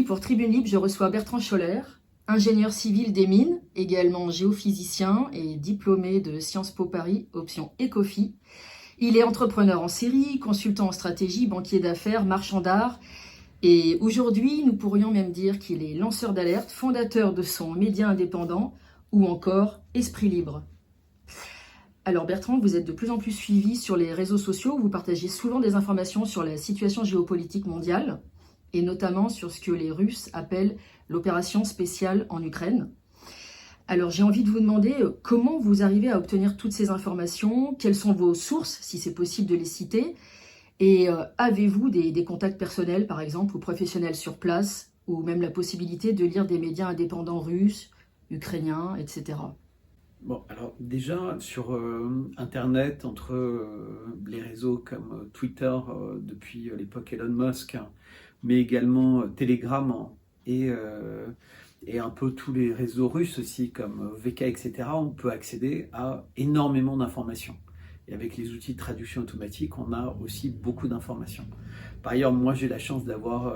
Aujourd'hui, pour Tribune Libre, je reçois Bertrand Scholler, ingénieur civil des mines, également géophysicien et diplômé de Sciences Po Paris, option Ecofi. Il est entrepreneur en série, consultant en stratégie, banquier d'affaires, marchand d'art. Et aujourd'hui, nous pourrions même dire qu'il est lanceur d'alerte, fondateur de son média indépendant ou encore Esprit Libre. Alors Bertrand, vous êtes de plus en plus suivi sur les réseaux sociaux, vous partagez souvent des informations sur la situation géopolitique mondiale et notamment sur ce que les Russes appellent l'opération spéciale en Ukraine. Alors j'ai envie de vous demander comment vous arrivez à obtenir toutes ces informations, quelles sont vos sources, si c'est possible de les citer, et avez-vous des contacts personnels par exemple ou professionnels sur place, ou même la possibilité de lire des médias indépendants russes, ukrainiens, etc. Bon, alors déjà sur Internet, entre les réseaux comme Twitter depuis l'époque Elon Musk, mais également Telegram et un peu tous les réseaux russes aussi comme VK, etc., on peut accéder à énormément d'informations. Et avec les outils de traduction automatique, on a aussi beaucoup d'informations. Par ailleurs, moi j'ai la chance d'avoir,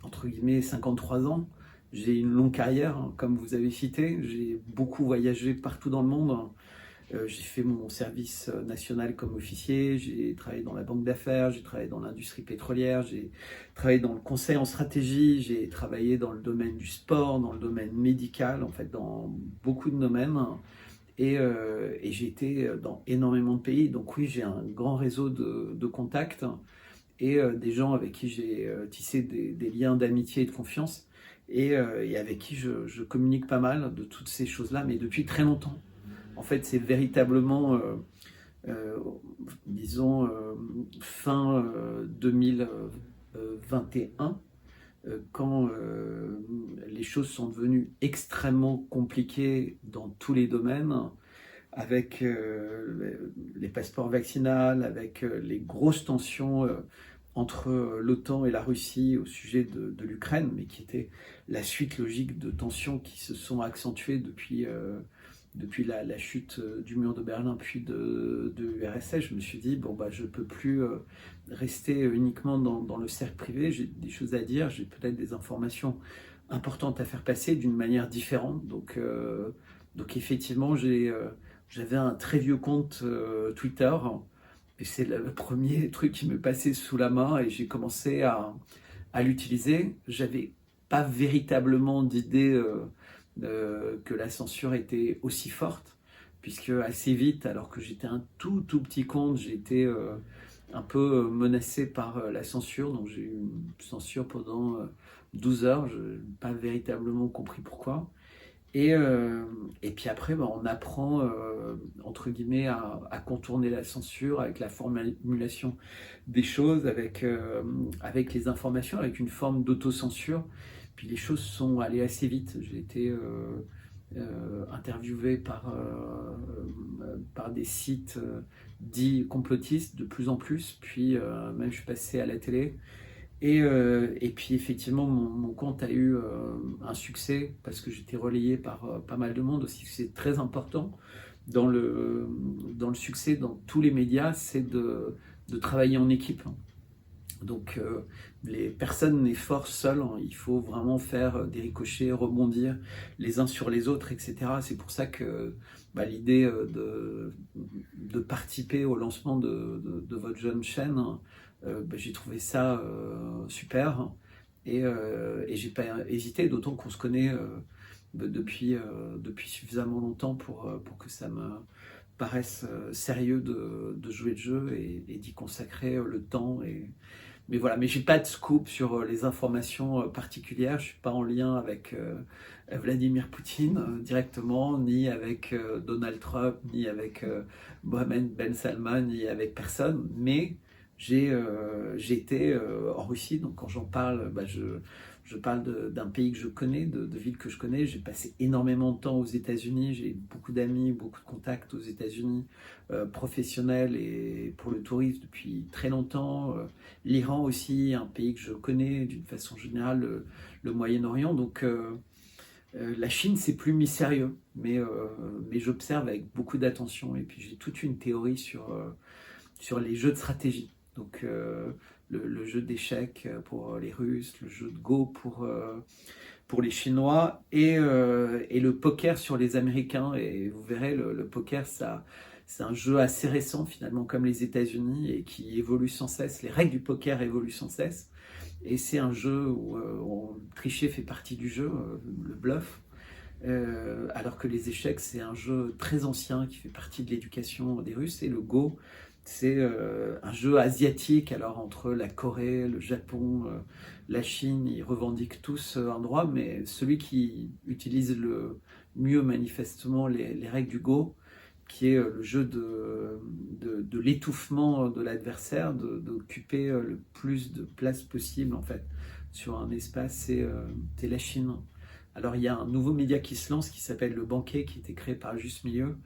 entre guillemets, 53 ans. J'ai une longue carrière, hein, comme vous avez cité. J'ai beaucoup voyagé partout dans le monde. J'ai fait mon service national comme officier. J'ai travaillé dans la banque d'affaires. J'ai travaillé dans l'industrie pétrolière. J'ai travaillé dans le conseil en stratégie. J'ai travaillé dans le domaine du sport, dans le domaine médical, en fait, dans beaucoup de domaines. Et j'ai été dans énormément de pays. Donc oui, j'ai un grand réseau de contacts et des gens avec qui j'ai tissé des liens d'amitié et de confiance. Et avec qui je communique pas mal de toutes ces choses-là, mais depuis très longtemps. En fait, c'est véritablement, euh, disons, fin 2021, quand les choses sont devenues extrêmement compliquées dans tous les domaines, avec les passeports vaccinaux, avec les grosses tensions entre l'OTAN et la Russie au sujet de l'Ukraine, mais qui était la suite logique de tensions qui se sont accentuées depuis la chute du mur de Berlin puis de l'URSS. Je me suis dit, bon, bah, je ne peux plus rester uniquement dans le cercle privé, j'ai des choses à dire, j'ai peut-être des informations importantes à faire passer d'une manière différente. Donc effectivement, j'avais un très vieux compte Twitter. Et c'est le premier truc qui me passait sous la main et j'ai commencé à l'utiliser. J'avais pas véritablement d'idée que la censure était aussi forte, puisque assez vite, alors que j'étais un tout petit compte, j'ai été un peu menacé par la censure. Donc j'ai eu une censure pendant 12 heures. Je n'ai pas véritablement compris pourquoi. Et puis après, ben, on apprend, entre guillemets, à contourner la censure avec la formulation des choses, avec les informations, avec une forme d'autocensure. Puis les choses sont allées assez vite. J'ai été interviewé par des sites dits complotistes de plus en plus. Puis même je suis passé à la télé. Et puis effectivement, mon compte a eu un succès parce que j'étais relayé par pas mal de monde aussi. C'est très important dans le succès dans tous les médias, c'est de travailler en équipe. Donc les personnes n'est fort seules, hein. Il faut vraiment faire des ricochets, rebondir les uns sur les autres, etc. C'est pour ça que l'idée de participer au lancement de votre jeune chaîne, j'ai trouvé ça super et j'ai pas hésité, d'autant qu'on se connaît depuis suffisamment longtemps pour que ça me paraisse sérieux de jouer le jeu et d'y consacrer le temps. Mais voilà, mais j'ai pas de scoop sur les informations particulières. Je suis pas en lien avec Vladimir Poutine directement, ni avec Donald Trump, ni avec Mohamed Ben Salman, ni avec personne. Mais j'ai été en Russie, donc quand j'en parle, je parle d'un pays que je connais, de villes que je connais. J'ai passé énormément de temps aux États-Unis, j'ai beaucoup d'amis, beaucoup de contacts aux États-Unis, professionnels et pour le tourisme depuis très longtemps. L'Iran aussi, un pays que je connais d'une façon générale, le Moyen-Orient. Donc la Chine, c'est plus mystérieux, mais j'observe avec beaucoup d'attention et puis j'ai toute une théorie sur les jeux de stratégie. Donc le jeu d'échecs pour les Russes, le jeu de Go pour les Chinois et le poker sur les Américains. Et vous verrez, le poker, c'est un jeu assez récent finalement, comme les États-Unis, et qui évolue sans cesse. Les règles du poker évoluent sans cesse. Et c'est un jeu où tricher fait partie du jeu, le bluff. Alors que les échecs, c'est un jeu très ancien qui fait partie de l'éducation des Russes. Et le Go, c'est un jeu asiatique, alors entre la Corée, le Japon, la Chine, ils revendiquent tous un droit, mais celui qui utilise le mieux manifestement les règles du Go, qui est le jeu de l'étouffement de l'adversaire, d'occuper le plus de place possible en fait sur un espace, c'est la Chine. Alors il y a un nouveau média qui se lance qui s'appelle Le Banquet, qui a été créé par Juste Milieu.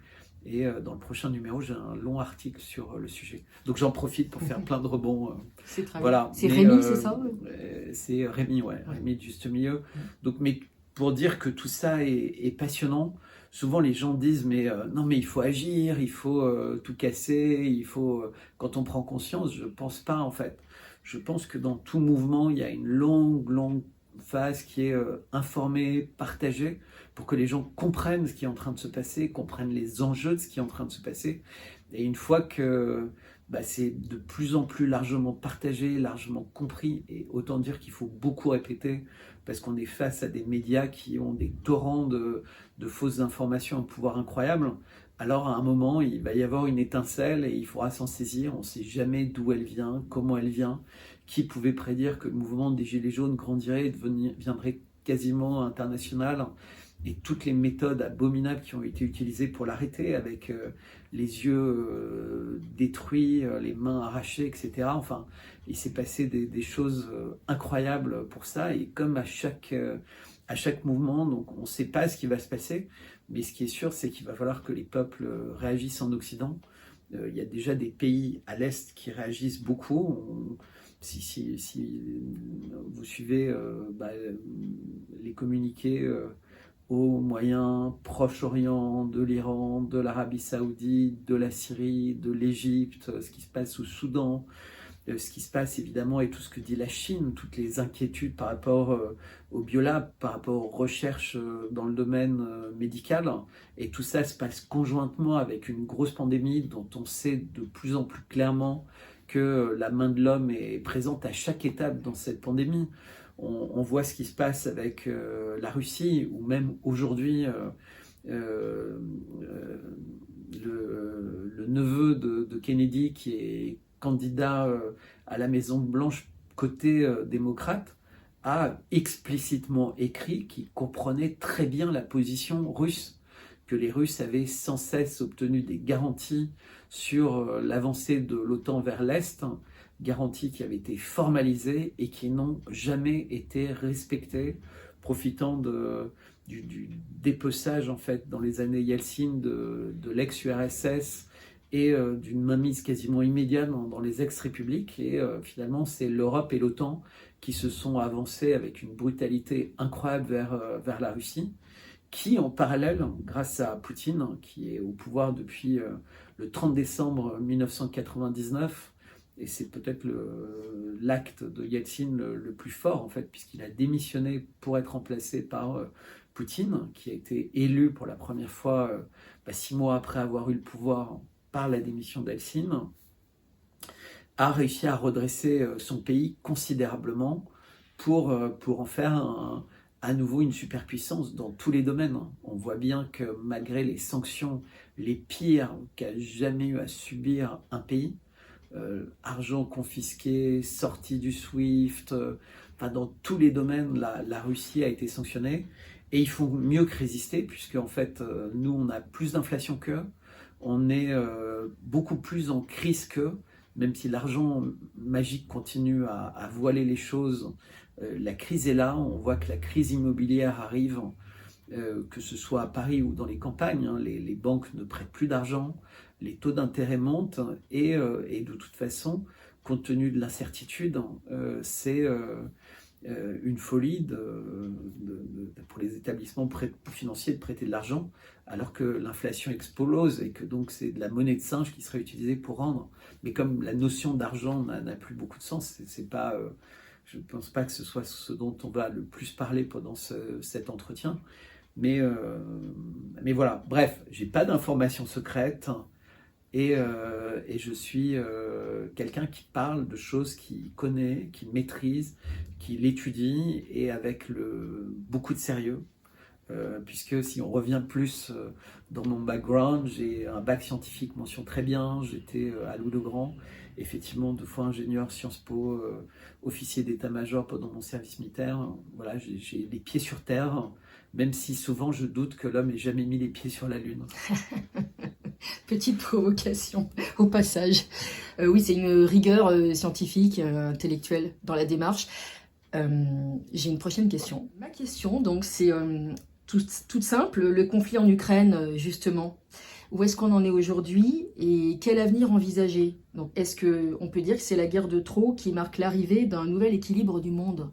Et dans le prochain numéro, j'ai un long article sur le sujet. Donc j'en profite pour faire plein de rebonds. C'est très voilà. bien. C'est Rémi, c'est ça? C'est Rémi, ouais. Rémi de Juste Milieu. Donc, mais pour dire que tout ça est passionnant, souvent les gens disent mais non mais il faut agir, il faut tout casser, il faut quand on prend conscience, je pense pas en fait. Je pense que dans tout mouvement, il y a une longue phase qui est informée, partagée, pour que les gens comprennent ce qui est en train de se passer, comprennent les enjeux de ce qui est en train de se passer. Et une fois que c'est de plus en plus largement partagé, largement compris, et autant dire qu'il faut beaucoup répéter, parce qu'on est face à des médias qui ont des torrents de fausses informations, un pouvoir incroyable. Alors à un moment, il va y avoir une étincelle et il faudra s'en saisir. On ne sait jamais d'où elle vient, comment elle vient. Qui pouvait prédire que le mouvement des Gilets jaunes grandirait et deviendrait quasiment international, et toutes les méthodes abominables qui ont été utilisées pour l'arrêter, avec les yeux détruits, les mains arrachées, etc. Enfin, il s'est passé des choses incroyables pour ça, et comme à chaque mouvement, donc on ne sait pas ce qui va se passer, mais ce qui est sûr, c'est qu'il va falloir que les peuples réagissent en Occident. Il y a déjà des pays à l'Est qui réagissent beaucoup. Si vous suivez les communiqués au Moyen, Proche-Orient, de l'Iran, de l'Arabie Saoudite, de la Syrie, de l'Égypte, ce qui se passe au Soudan, ce qui se passe évidemment et tout ce que dit la Chine, toutes les inquiétudes par rapport au biolab, par rapport aux recherches dans le domaine médical, et tout ça se passe conjointement avec une grosse pandémie dont on sait de plus en plus clairement que la main de l'homme est présente à chaque étape dans cette pandémie. On voit ce qui se passe avec la Russie, ou même aujourd'hui le neveu de Kennedy, qui est candidat à la Maison Blanche côté démocrate, a explicitement écrit qu'il comprenait très bien la position russe, que les Russes avaient sans cesse obtenu des garanties sur l'avancée de l'OTAN vers l'Est, garanties qui avaient été formalisées et qui n'ont jamais été respectées, profitant du dépeçage en fait dans les années Yeltsin de l'ex-URSS et d'une mainmise quasiment immédiate dans les ex-républiques. Et finalement, c'est l'Europe et l'OTAN qui se sont avancés avec une brutalité incroyable vers la Russie, qui en parallèle, grâce à Poutine, qui est au pouvoir depuis le 30 décembre 1999, et c'est peut-être l'acte de Yeltsin le plus fort en fait, puisqu'il a démissionné pour être remplacé par Poutine, qui a été élu pour la première fois 6 mois après avoir eu le pouvoir par la démission d'Yeltsin, a réussi à redresser son pays considérablement pour en faire à nouveau une superpuissance dans tous les domaines. On voit bien que malgré les sanctions les pires qu'a jamais eu à subir un pays, argent confisqué, sortie du SWIFT, dans tous les domaines, la Russie a été sanctionnée, et ils font mieux que résister, puisque en fait, nous, on a plus d'inflation qu'eux, on est beaucoup plus en crise qu'eux, même si l'argent magique continue à voiler les choses. La crise est là, on voit que la crise immobilière arrive, que ce soit à Paris ou dans les campagnes, les banques ne prêtent plus d'argent, les taux d'intérêt montent, et de toute façon, compte tenu de l'incertitude, c'est une folie pour les établissements financiers de prêter de l'argent, alors que l'inflation explose et que donc c'est de la monnaie de singe qui serait utilisée pour rendre. Mais comme la notion d'argent n'a plus beaucoup de sens, c'est pas, je ne pense pas que ce soit ce dont on va le plus parler pendant cet entretien. Mais voilà, bref, j'ai pas d'informations secrètes. Et je suis quelqu'un qui parle de choses qu'il connaît, qu'il maîtrise, qu'il étudie, et avec beaucoup de sérieux. Puisque si on revient plus dans mon background, j'ai un bac scientifique mention très bien, j'étais à Louis-le-Grand, effectivement 2 fois ingénieur Sciences Po, officier d'état-major pendant mon service militaire. Voilà, j'ai les pieds sur terre, même si souvent je doute que l'homme ait jamais mis les pieds sur la Lune. Petite provocation au passage. Oui, c'est une rigueur scientifique, intellectuelle dans la démarche. J'ai une prochaine question. Ma question, donc, c'est toute simple. Le conflit en Ukraine, justement, où est-ce qu'on en est aujourd'hui et quel avenir envisager? Donc, est-ce qu'on peut dire que c'est la guerre de trop qui marque l'arrivée d'un nouvel équilibre du monde?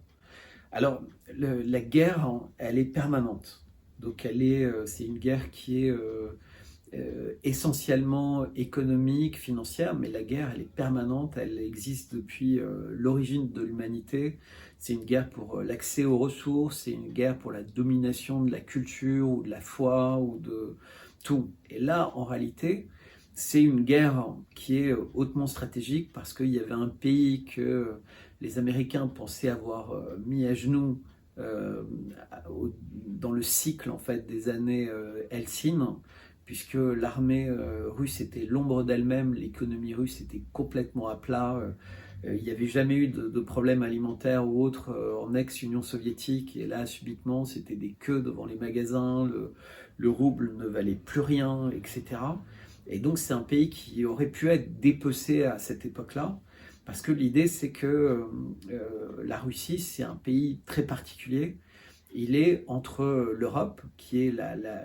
Alors, la guerre, elle est permanente. Donc, c'est une guerre qui est essentiellement économique, financière, mais la guerre, elle est permanente, elle existe depuis l'origine de l'humanité. C'est une guerre pour l'accès aux ressources, c'est une guerre pour la domination de la culture ou de la foi ou de tout. Et là, en réalité, c'est une guerre qui est hautement stratégique parce qu'il y avait un pays que les Américains pensaient avoir mis à genoux dans le cycle en fait des années Helsinki, puisque l'armée russe était l'ombre d'elle-même, l'économie russe était complètement à plat. Il n'y avait jamais eu de problème alimentaire ou autre en ex-Union soviétique, et là subitement c'était des queues devant les magasins, le rouble ne valait plus rien, etc. Et donc c'est un pays qui aurait pu être dépecé à cette époque-là, parce que l'idée c'est que la Russie c'est un pays très particulier. Il est entre l'Europe, qui est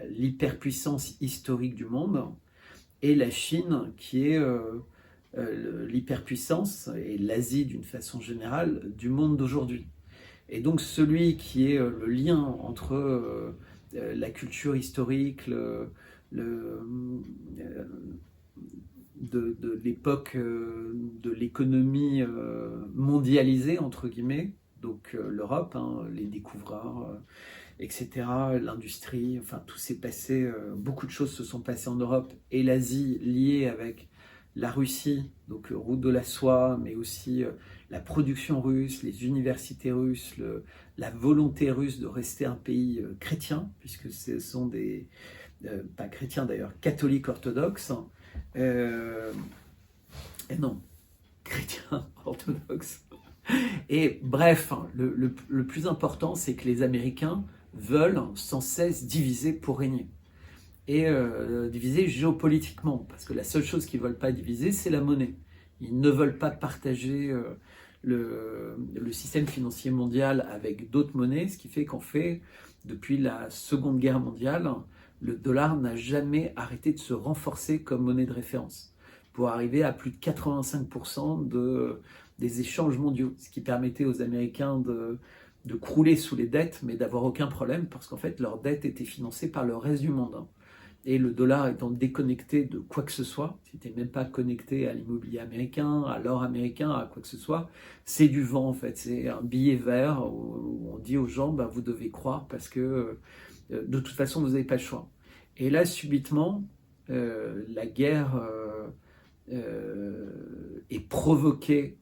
l'hyperpuissance historique du monde, et la Chine, qui est l'hyperpuissance, et l'Asie d'une façon générale, du monde d'aujourd'hui. Et donc celui qui est le lien entre la culture historique, de l'époque de l'économie mondialisée, entre guillemets, donc l'Europe, hein, les découvreurs, etc., l'industrie, enfin tout s'est passé, beaucoup de choses se sont passées en Europe, et l'Asie liée avec la Russie, donc route de la soie, mais aussi la production russe, les universités russes, la volonté russe de rester un pays chrétien, puisque ce sont des, pas chrétiens d'ailleurs, catholiques orthodoxes, et non, chrétiens orthodoxes. Et bref, le plus important, c'est que les Américains veulent sans cesse diviser pour régner. Et diviser géopolitiquement, parce que la seule chose qu'ils ne veulent pas diviser, c'est la monnaie. Ils ne veulent pas partager le système financier mondial avec d'autres monnaies, ce qui fait qu'en fait, depuis la Seconde Guerre mondiale, le dollar n'a jamais arrêté de se renforcer comme monnaie de référence, pour arriver à plus de 85% des échanges mondiaux, ce qui permettait aux Américains de crouler sous les dettes, mais d'avoir aucun problème, parce qu'en fait, leurs dettes étaient financées par le reste du monde. Et le dollar étant déconnecté de quoi que ce soit, c'était même pas connecté à l'immobilier américain, à l'or américain, à quoi que ce soit, c'est du vent en fait, c'est un billet vert où on dit aux gens, ben, vous devez croire parce que de toute façon vous n'avez pas le choix. Et là, subitement, la guerre est provoquée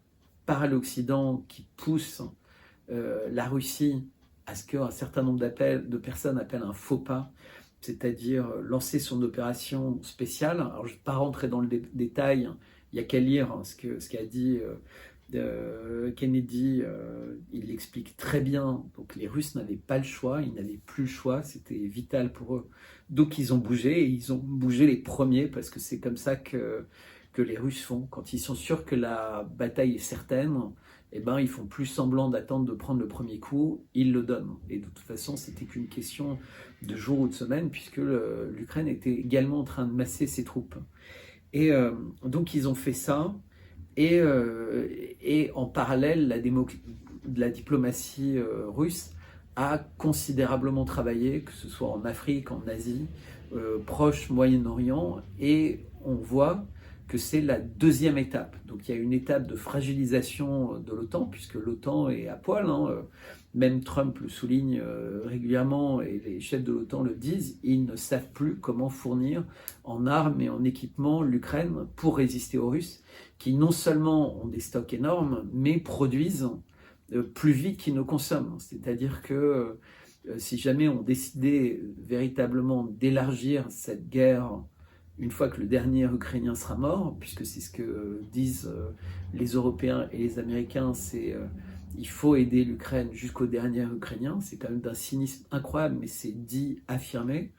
par l'Occident qui pousse la Russie à ce qu'un certain nombre de personnes appellent un faux pas, c'est-à-dire lancer son opération spéciale. Alors je ne vais pas rentrer dans le détail, il n'y a qu'à lire ce qu'a dit Kennedy, il l'explique très bien. Donc les Russes n'avaient pas le choix, ils n'avaient plus le choix, c'était vital pour eux. Donc ils ont bougé, et ils ont bougé les premiers, parce que c'est comme ça que les Russes font. Quand ils sont sûrs que la bataille est certaine, eh ben, ils font plus semblant d'attendre de prendre le premier coup, ils le donnent. Et de toute façon, c'était qu'une question de jours ou de semaines, puisque l'Ukraine était également en train de masser ses troupes. Et donc ils ont fait ça, et en parallèle, de la diplomatie russe a considérablement travaillé, que ce soit en Afrique, en Asie, Proche, Moyen-Orient, et on voit que c'est la deuxième étape. Donc il y a une étape de fragilisation de l'OTAN, puisque l'OTAN est à poil, même Trump le souligne régulièrement, et les chefs de l'OTAN le disent, ils ne savent plus comment fournir en armes et en équipement l'Ukraine pour résister aux Russes, qui non seulement ont des stocks énormes, mais produisent plus vite qu'ils ne consomment. C'est-à-dire que si jamais on décidait véritablement d'élargir cette guerre une fois que le dernier Ukrainien sera mort, puisque c'est ce que disent les Européens et les Américains, c'est il faut aider l'Ukraine jusqu'au dernier Ukrainien. C'est quand même d'un cynisme incroyable, mais c'est dit, affirmé.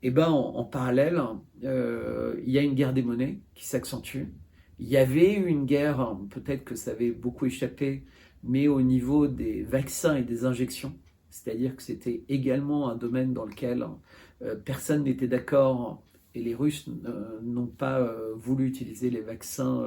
Et ben en parallèle, il y a une guerre des monnaies qui s'accentue. Il y avait eu une guerre, peut-être que ça avait beaucoup échappé, mais au niveau des vaccins et des injections. C'est-à-dire que c'était également un domaine dans lequel personne n'était d'accord, et les Russes n'ont pas voulu utiliser les vaccins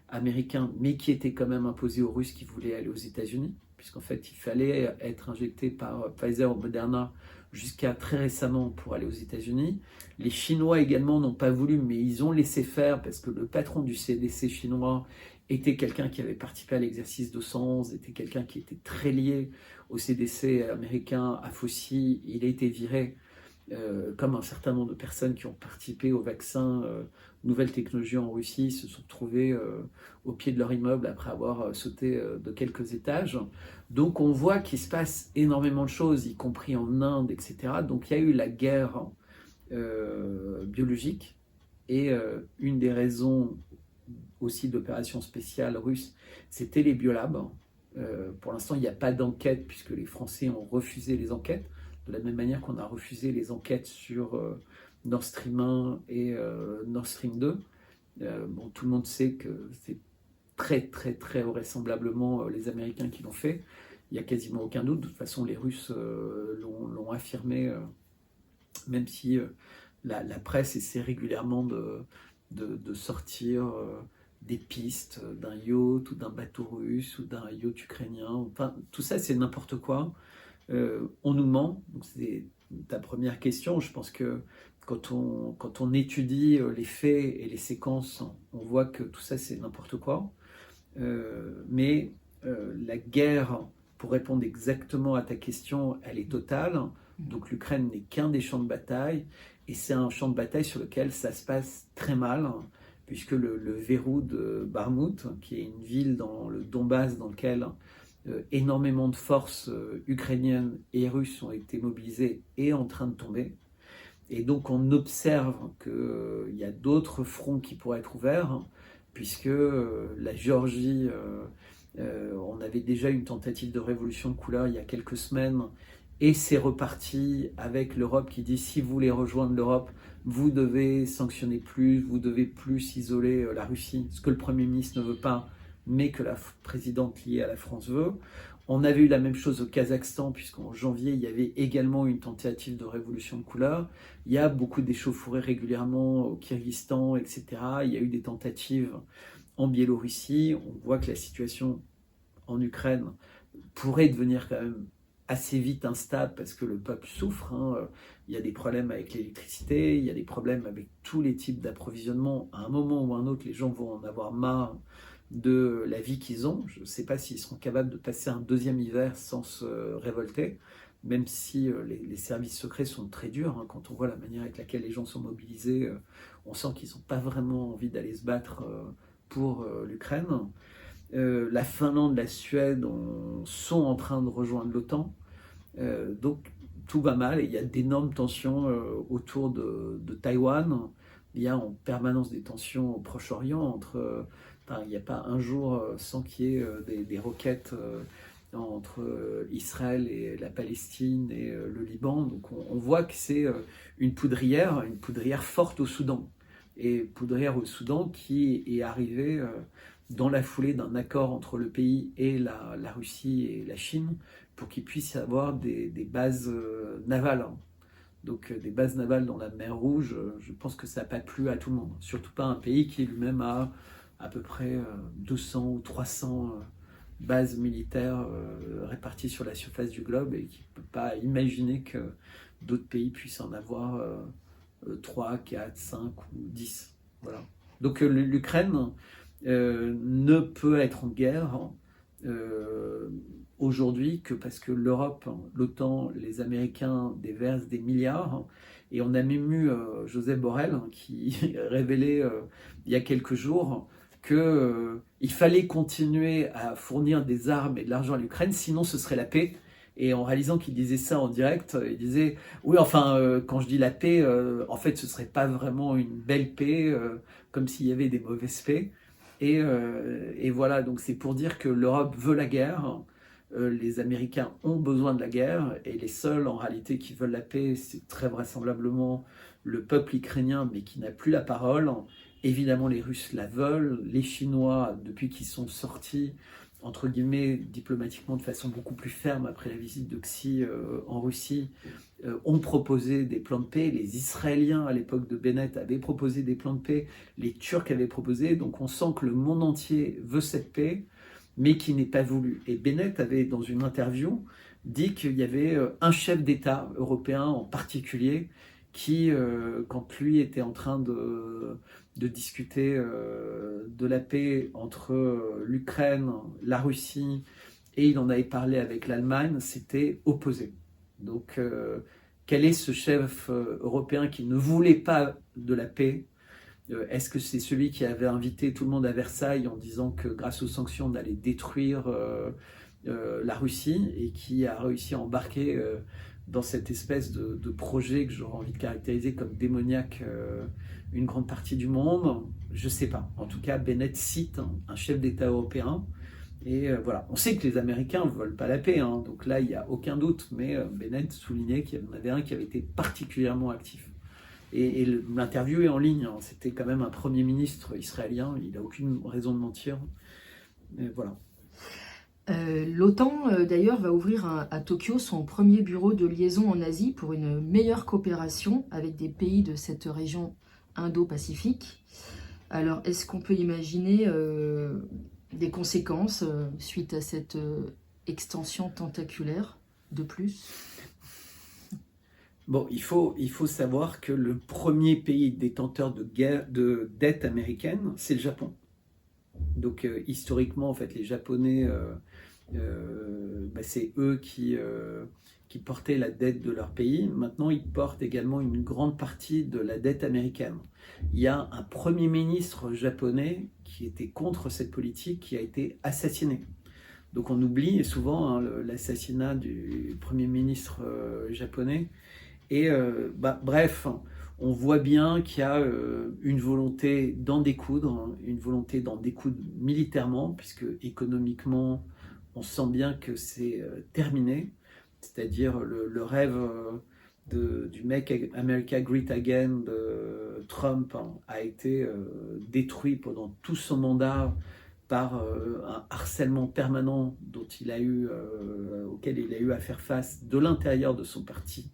américains, mais qui étaient quand même imposés aux Russes qui voulaient aller aux États-Unis, puisqu'en fait il fallait être injecté par Pfizer ou Moderna jusqu'à très récemment pour aller aux États-Unis. Les Chinois également n'ont pas voulu, mais ils ont laissé faire parce que le patron du CDC chinois était quelqu'un qui avait participé à l'exercice 211, était quelqu'un qui était très lié au CDC américain, à Fauci. Il a été viré, comme un certain nombre de personnes qui ont participé au vaccin nouvelles technologies en Russie se sont trouvées au pied de leur immeuble après avoir sauté de quelques étages. Donc on voit qu'il se passe énormément de choses, y compris en Inde, etc. Donc il y a eu la guerre biologique, et une des raisons aussi d'opérations spéciales russes, c'était les biolabs. Pour l'instant, il n'y a pas d'enquête puisque les Français ont refusé les enquêtes, de la même manière qu'on a refusé les enquêtes sur Nord Stream 1 et Nord Stream 2. Bon, tout le monde sait que c'est très très très vraisemblablement les Américains qui l'ont fait. Il n'y a quasiment aucun doute. De toute façon, les Russes l'ont affirmé, même si la presse essaie régulièrement de sortir des pistes d'un yacht ou d'un bateau russe ou d'un yacht ukrainien. Enfin, tout ça, c'est n'importe quoi. On nous ment. Donc, c'est ta première question. Je pense que quand on étudie les faits et les séquences, on voit que tout ça, c'est n'importe quoi. Mais la guerre, pour répondre exactement à ta question, elle est totale. Donc l'Ukraine n'est qu'un des champs de bataille, et c'est un champ de bataille sur lequel ça se passe très mal, puisque le verrou de Bakhmout, qui est une ville dans le Donbass dans lequel énormément de forces ukrainiennes et russes ont été mobilisées, est en train de tomber. Et donc on observe qu'il y a d'autres fronts qui pourraient être ouverts, puisque la Géorgie, on avait déjà une tentative de révolution de couleur il y a quelques semaines, et c'est reparti avec l'Europe qui dit si vous voulez rejoindre l'Europe, vous devez sanctionner plus, vous devez plus isoler la Russie, ce que le Premier ministre ne veut pas, mais que la présidente liée à la France veut. On avait eu la même chose au Kazakhstan, puisqu'en janvier, il y avait également une tentative de révolution de couleur. Il y a beaucoup d'échauffourées régulièrement au Kyrgyzstan, etc. Il y a eu des tentatives en Biélorussie. On voit que la situation en Ukraine pourrait devenir quand même assez vite instable parce que le peuple souffre. Il y a des problèmes avec l'électricité, il y a des problèmes avec tous les types d'approvisionnement. À un moment ou à un autre, les gens vont en avoir marre de la vie qu'ils ont. Je ne sais pas s'ils seront capables de passer un deuxième hiver sans se révolter, même si les services secrets sont très durs. Quand on voit la manière avec laquelle les gens sont mobilisés, on sent qu'ils n'ont pas vraiment envie d'aller se battre pour l'Ukraine. La Finlande, la Suède sont en train de rejoindre l'OTAN. Donc tout va mal, et il y a d'énormes tensions autour de Taïwan. Il y a en permanence des tensions au Proche-Orient il n'y a pas un jour sans qu'il y ait des roquettes entre Israël et la Palestine et le Liban. Donc on voit que c'est une poudrière forte au Soudan. Et poudrière au Soudan qui est arrivée dans la foulée d'un accord entre le pays et la Russie et la Chine pour qu'ils puissent avoir des bases navales. Donc des bases navales dans la mer Rouge, je pense que ça n'a pas plu à tout le monde. Surtout pas un pays qui lui-même a à peu près 200 ou 300 bases militaires réparties sur la surface du globe et qui ne peut pas imaginer que d'autres pays puissent en avoir 3, 4, 5 ou 10. Voilà. Donc l'Ukraine ne peut être en guerre aujourd'hui que parce que l'Europe, l'OTAN, les Américains déversent des milliards. Et on a même eu Josep Borrell qui révélait il y a quelques jours qu'il fallait continuer à fournir des armes et de l'argent à l'Ukraine, sinon ce serait la paix. Et en réalisant qu'il disait ça en direct, il disait « Oui, enfin, quand je dis la paix, en fait, ce ne serait pas vraiment une belle paix, comme s'il y avait des mauvaises paix. » Et voilà, donc c'est pour dire que l'Europe veut la guerre, les Américains ont besoin de la guerre, et les seuls, en réalité, qui veulent la paix, c'est très vraisemblablement le peuple ukrainien, mais qui n'a plus la parole. Évidemment, les Russes la veulent, les Chinois, depuis qu'ils sont sortis, entre guillemets, diplomatiquement de façon beaucoup plus ferme après la visite de Xi en Russie, ont proposé des plans de paix. Les Israéliens, à l'époque de Bennett, avaient proposé des plans de paix. Les Turcs avaient proposé. Donc on sent que le monde entier veut cette paix, mais qui n'est pas voulue. Et Bennett avait, dans une interview, dit qu'il y avait un chef d'État européen en particulier qui, quand lui était en train de discuter de la paix entre l'Ukraine, la Russie, et il en avait parlé avec l'Allemagne, s'était opposé. Donc, quel est ce chef européen qui ne voulait pas de la paix? Est-ce que c'est celui qui avait invité tout le monde à Versailles en disant que grâce aux sanctions, on allait détruire la Russie et qui a réussi à embarquer dans cette espèce de projet que j'aurais envie de caractériser comme démoniaque une grande partie du monde? Je ne sais pas. En tout cas, Bennett cite un chef d'État européen. Et voilà, on sait que les Américains ne veulent pas la paix, hein, donc là il n'y a aucun doute, mais Bennett soulignait qu'il y en avait un qui avait été particulièrement actif. Et l'interview est en ligne, hein, c'était quand même un premier ministre israélien, il n'a aucune raison de mentir. Et voilà. L'OTAN, d'ailleurs, va ouvrir à Tokyo son premier bureau de liaison en Asie pour une meilleure coopération avec des pays de cette région Indo-Pacifique. Alors, est-ce qu'on peut imaginer des conséquences suite à cette extension tentaculaire de plus? Bon, il faut savoir que le premier pays détenteur de dette américaine, c'est le Japon. Donc historiquement, en fait, les Japonais, c'est eux qui portaient la dette de leur pays. Maintenant, ils portent également une grande partie de la dette américaine. Il y a un premier ministre japonais qui était contre cette politique, qui a été assassiné. Donc on oublie souvent l'assassinat du premier ministre japonais. Et bref, on voit bien qu'il y a une volonté d'en découdre, militairement, puisque économiquement, on sent bien que c'est terminé. C'est-à-dire le rêve du Make America Great Again de Trump a été détruit pendant tout son mandat par un harcèlement permanent auquel il a eu à faire face de l'intérieur de son parti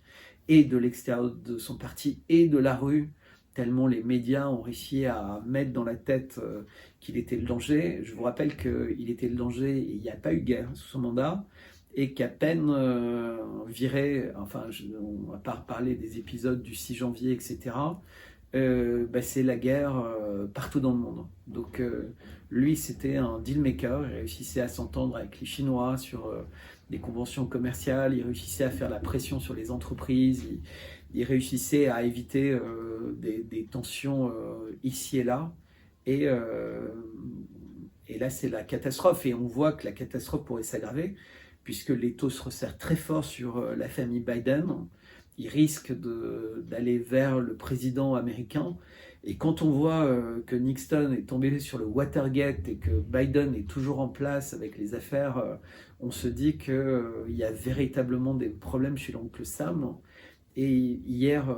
et de l'extérieur de son parti et de la rue, tellement les médias ont réussi à mettre dans la tête qu'il était le danger. Je vous rappelle qu'il était le danger et il n'y a pas eu de guerre sous son mandat, et qu'à peine viré, on va pas reparler des épisodes du 6 janvier, etc., c'est la guerre partout dans le monde. Donc lui, c'était un deal maker, il réussissait à s'entendre avec les Chinois sur des conventions commerciales, il réussissait à faire la pression sur les entreprises, il réussissait à éviter des tensions ici et là. Et là, c'est la catastrophe. Et on voit que la catastrophe pourrait s'aggraver, puisque les taux se resserrent très fort sur la famille Biden. Ils risquent d'aller vers le président américain. Et quand on voit que Nixon est tombé sur le Watergate et que Biden est toujours en place avec les affaires, on se dit qu'il y a véritablement des problèmes chez l'oncle Sam. Et hier,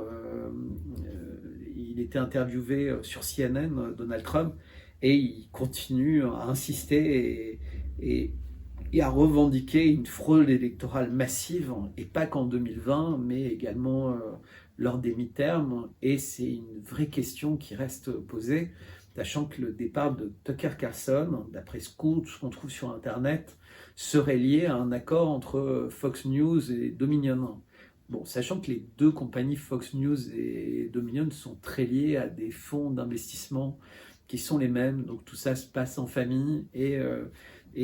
il était interviewé sur CNN, Donald Trump, et il continue à insister et à revendiquer une fraude électorale massive, et pas qu'en 2020, mais également lors des mi-termes. Et c'est une vraie question qui reste posée. sachant que le départ de Tucker Carlson, d'après ce qu'on trouve sur Internet, serait lié à un accord entre Fox News et Dominion. Bon, sachant que les deux compagnies Fox News et Dominion sont très liées à des fonds d'investissement qui sont les mêmes, donc tout ça se passe en famille et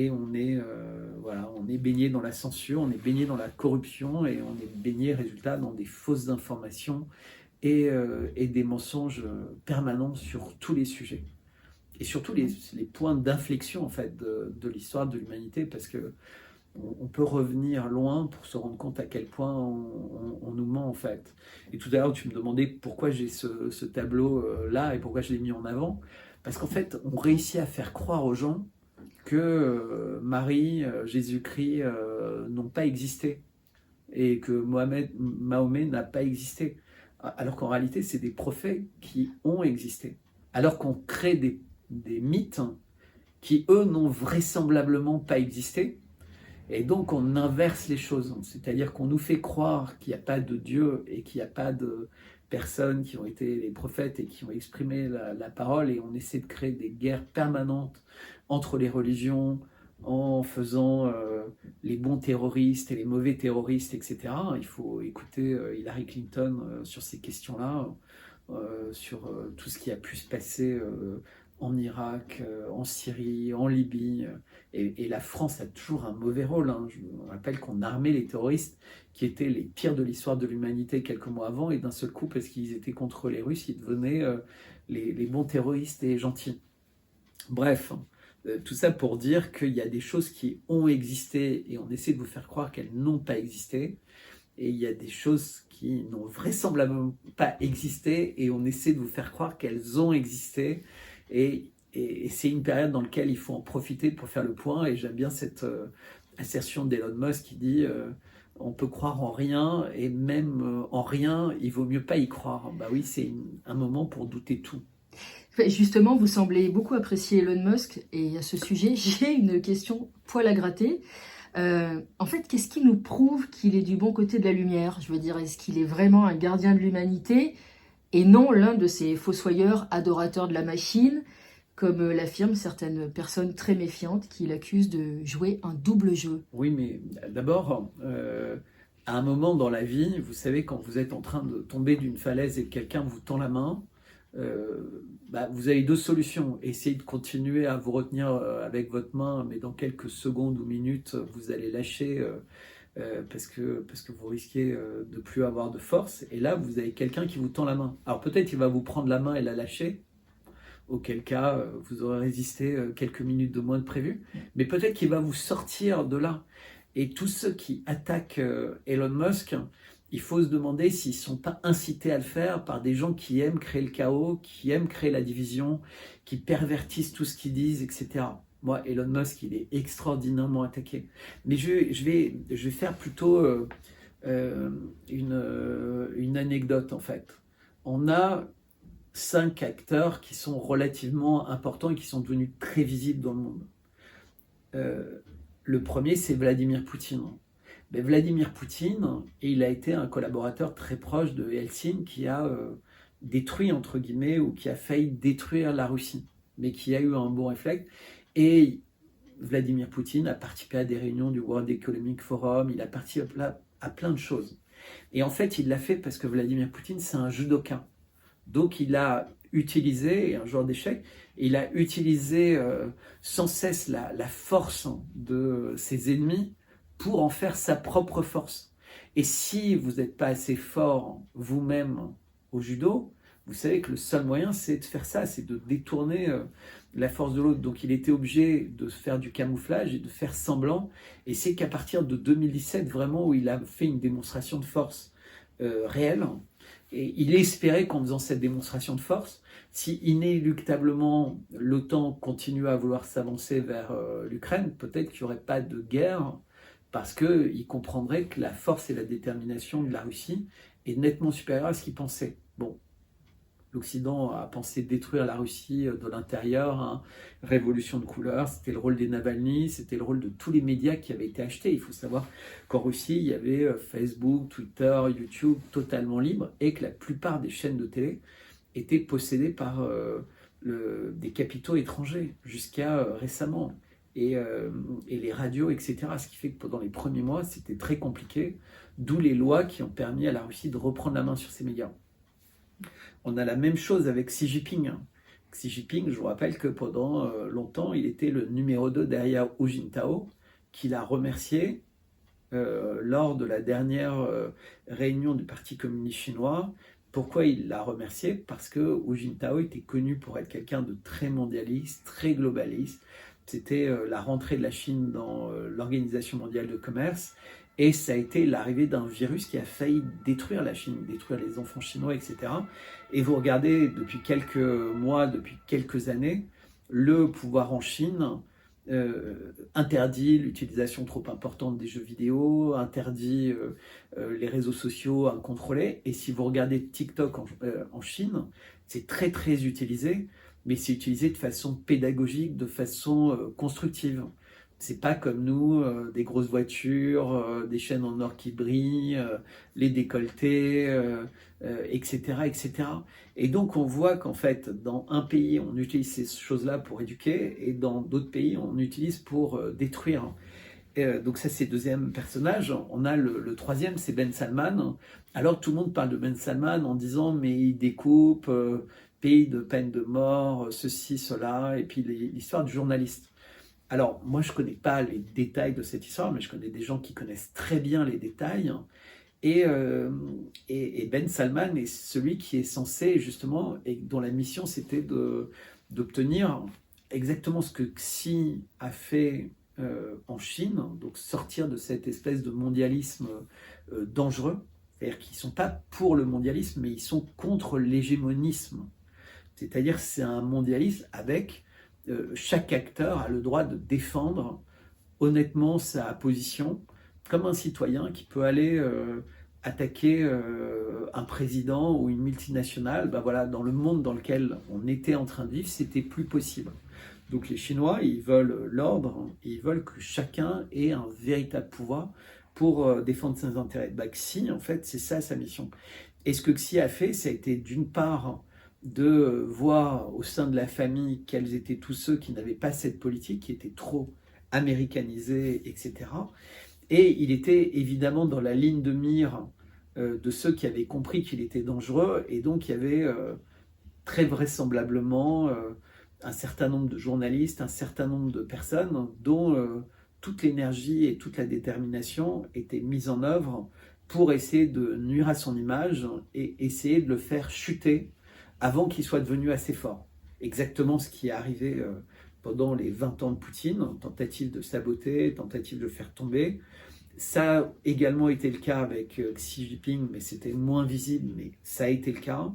on est, voilà, on est baigné dans la censure, on est baigné dans la corruption et on est baigné, résultat, dans des fausses informations et des mensonges permanents sur tous les sujets. Et surtout les points d'inflexion en fait de l'histoire de l'humanité, parce que on peut revenir loin pour se rendre compte à quel point on nous ment en fait. Et tout à l'heure tu me demandais pourquoi j'ai ce tableau là et pourquoi je l'ai mis en avant, parce qu'en fait on réussit à faire croire aux gens que Marie, Jésus-Christ n'ont pas existé et que Mahomet n'a pas existé, alors qu'en réalité c'est des prophètes qui ont existé, alors qu'on crée des mythes qui, eux, n'ont vraisemblablement pas existé. Et donc, on inverse les choses. C'est-à-dire qu'on nous fait croire qu'il n'y a pas de Dieu et qu'il n'y a pas de personnes qui ont été les prophètes et qui ont exprimé la parole. Et on essaie de créer des guerres permanentes entre les religions en faisant les bons terroristes et les mauvais terroristes, etc. Il faut écouter Hillary Clinton sur ces questions-là, sur tout ce qui a pu se passer en Irak, en Syrie, en Libye. Et la France a toujours un mauvais rôle. Je me rappelle qu'on armait les terroristes qui étaient les pires de l'histoire de l'humanité quelques mois avant, et d'un seul coup, parce qu'ils étaient contre les Russes, ils devenaient les bons terroristes et gentils. Bref, tout ça pour dire qu'il y a des choses qui ont existé et on essaie de vous faire croire qu'elles n'ont pas existé. Et il y a des choses qui n'ont vraisemblablement pas existé et on essaie de vous faire croire qu'elles ont existé. Et c'est une période dans laquelle il faut en profiter pour faire le point. Et j'aime bien cette assertion d'Elon Musk qui dit on peut croire en rien et même en rien, il vaut mieux pas y croire. Bah oui, c'est un moment pour douter tout. Justement, vous semblez beaucoup apprécier Elon Musk et à ce sujet, j'ai une question poil à gratter. En fait, qu'est-ce qui nous prouve qu'il est du bon côté de la lumière? Je veux dire, est-ce qu'il est vraiment un gardien de l'humanité et non l'un de ces fossoyeurs adorateurs de la machine, comme l'affirment certaines personnes très méfiantes qui l'accusent de jouer un double jeu? Oui, mais d'abord, à un moment dans la vie, vous savez, quand vous êtes en train de tomber d'une falaise et que quelqu'un vous tend la main, vous avez deux solutions. Essayez de continuer à vous retenir avec votre main, mais dans quelques secondes ou minutes, vous allez lâcher parce que vous risquez de plus avoir de force. Et là, vous avez quelqu'un qui vous tend la main. Alors peut-être il va vous prendre la main et la lâcher, auquel cas vous aurez résisté quelques minutes de moins de prévu. Mais peut-être qu'il va vous sortir de là. Et tous ceux qui attaquent Elon Musk, il faut se demander s'ils ne sont pas incités à le faire par des gens qui aiment créer le chaos, qui aiment créer la division, qui pervertissent tout ce qu'ils disent, etc. Moi, Elon Musk, il est extraordinairement attaqué. Mais je vais faire plutôt une anecdote, en fait. On a 5 acteurs qui sont relativement importants et qui sont devenus très visibles dans le monde. Le premier, c'est Vladimir Poutine. Mais Vladimir Poutine, il a été un collaborateur très proche de Helsinki qui a détruit, entre guillemets, ou qui a failli détruire la Russie, mais qui a eu un bon réflexe. Et Vladimir Poutine a participé à des réunions du World Economic Forum, il a participé à plein de choses. Et en fait, il l'a fait parce que Vladimir Poutine, c'est un judoka. Donc il a utilisé, un joueur d'échecs, il a utilisé sans cesse la force de ses ennemis pour en faire sa propre force. Et si vous n'êtes pas assez fort vous-même au judo, vous savez que le seul moyen, c'est de faire ça, c'est de détourner la force de l'autre. Donc il était obligé de faire du camouflage et de faire semblant. Et c'est qu'à partir de 2017, vraiment, où il a fait une démonstration de force réelle. Et il espérait qu'en faisant cette démonstration de force, si inéluctablement l'OTAN continue à vouloir s'avancer vers l'Ukraine, peut-être qu'il n'y aurait pas de guerre, parce qu'il comprendrait que la force et la détermination de la Russie est nettement supérieure à ce qu'il pensait. Bon, l'Occident a pensé détruire la Russie de l'intérieur, hein, révolution de couleur, c'était le rôle des Navalny, c'était le rôle de tous les médias qui avaient été achetés. Il faut savoir qu'en Russie, il y avait Facebook, Twitter, YouTube totalement libres et que la plupart des chaînes de télé étaient possédées par des capitaux étrangers jusqu'à récemment. Et les radios, etc. Ce qui fait que pendant les premiers mois, c'était très compliqué, d'où les lois qui ont permis à la Russie de reprendre la main sur ces médias. On a la même chose avec Xi Jinping. Xi Jinping, je vous rappelle que pendant longtemps, il était le numéro 2 derrière Hu Jintao, qu'il a remercié lors de la dernière réunion du Parti communiste chinois. Pourquoi il l'a remercié? Parce que Hu Jintao était connu pour être quelqu'un de très mondialiste, très globaliste. C'était la rentrée de la Chine dans l'Organisation mondiale de commerce, et ça a été l'arrivée d'un virus qui a failli détruire la Chine, détruire les enfants chinois, etc. Et vous regardez depuis quelques mois, depuis quelques années, le pouvoir en Chine interdit l'utilisation trop importante des jeux vidéo, interdit les réseaux sociaux incontrôlés. Et si vous regardez TikTok en Chine, c'est très très utilisé, mais c'est utilisé de façon pédagogique, de façon constructive. C'est pas comme nous, des grosses voitures, des chaînes en or qui brillent, les décolletés, etc., etc. Et donc on voit qu'en fait, dans un pays, on utilise ces choses-là pour éduquer, et dans d'autres pays, on utilise pour détruire. Donc ça, c'est le deuxième personnage. On a le troisième, c'est Ben Salman. Alors tout le monde parle de Ben Salman en disant mais il découpe, pays de peine de mort, ceci, cela, et puis l'histoire du journaliste. Alors moi je connais pas les détails de cette histoire, mais je connais des gens qui connaissent très bien les détails. Et Ben Salman est celui qui est censé justement, et dont la mission c'était d'obtenir exactement ce que Xi a fait en Chine, donc sortir de cette espèce de mondialisme dangereux, c'est-à-dire qu'ils ne sont pas pour le mondialisme, mais ils sont contre l'hégémonisme. C'est-à-dire c'est un mondialisme avec chaque acteur a le droit de défendre honnêtement sa position, comme un citoyen qui peut aller attaquer un président ou une multinationale. Ben voilà, dans le monde dans lequel on était en train de vivre, c'était plus possible. Donc les Chinois, ils veulent l'ordre, ils veulent que chacun ait un véritable pouvoir pour défendre ses intérêts. Ben, Xi, en fait, c'est ça sa mission. Et ce que Xi a fait, ça a été d'une part de voir au sein de la famille quels étaient tous ceux qui n'avaient pas cette politique, qui étaient trop américanisés, etc. Et il était évidemment dans la ligne de mire de ceux qui avaient compris qu'il était dangereux, et donc il y avait très vraisemblablement un certain nombre de journalistes, un certain nombre de personnes dont toute l'énergie et toute la détermination étaient mises en œuvre pour essayer de nuire à son image et essayer de le faire chuter avant qu'il soit devenu assez fort. Exactement ce qui est arrivé pendant les 20 ans de Poutine, tentative de saboter, tentative de le faire tomber. Ça a également été le cas avec Xi Jinping, mais c'était moins visible, mais ça a été le cas.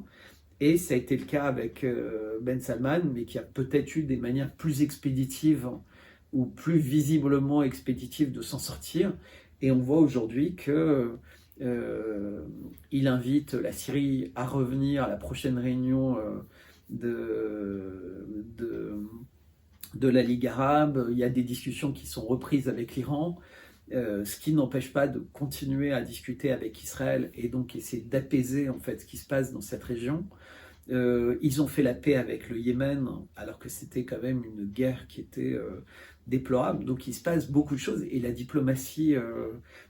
Et ça a été le cas avec Ben Salman, mais qui a peut-être eu des manières plus expéditives ou plus visiblement expéditives de s'en sortir. Et on voit aujourd'hui que il invite la Syrie à revenir à la prochaine réunion de la Ligue arabe. Il y a des discussions qui sont reprises avec l'Iran, ce qui n'empêche pas de continuer à discuter avec Israël et donc essayer d'apaiser en fait ce qui se passe dans cette région. Ils ont fait la paix avec le Yémen, alors que c'était quand même une guerre qui était déplorable. Donc il se passe beaucoup de choses, et la diplomatie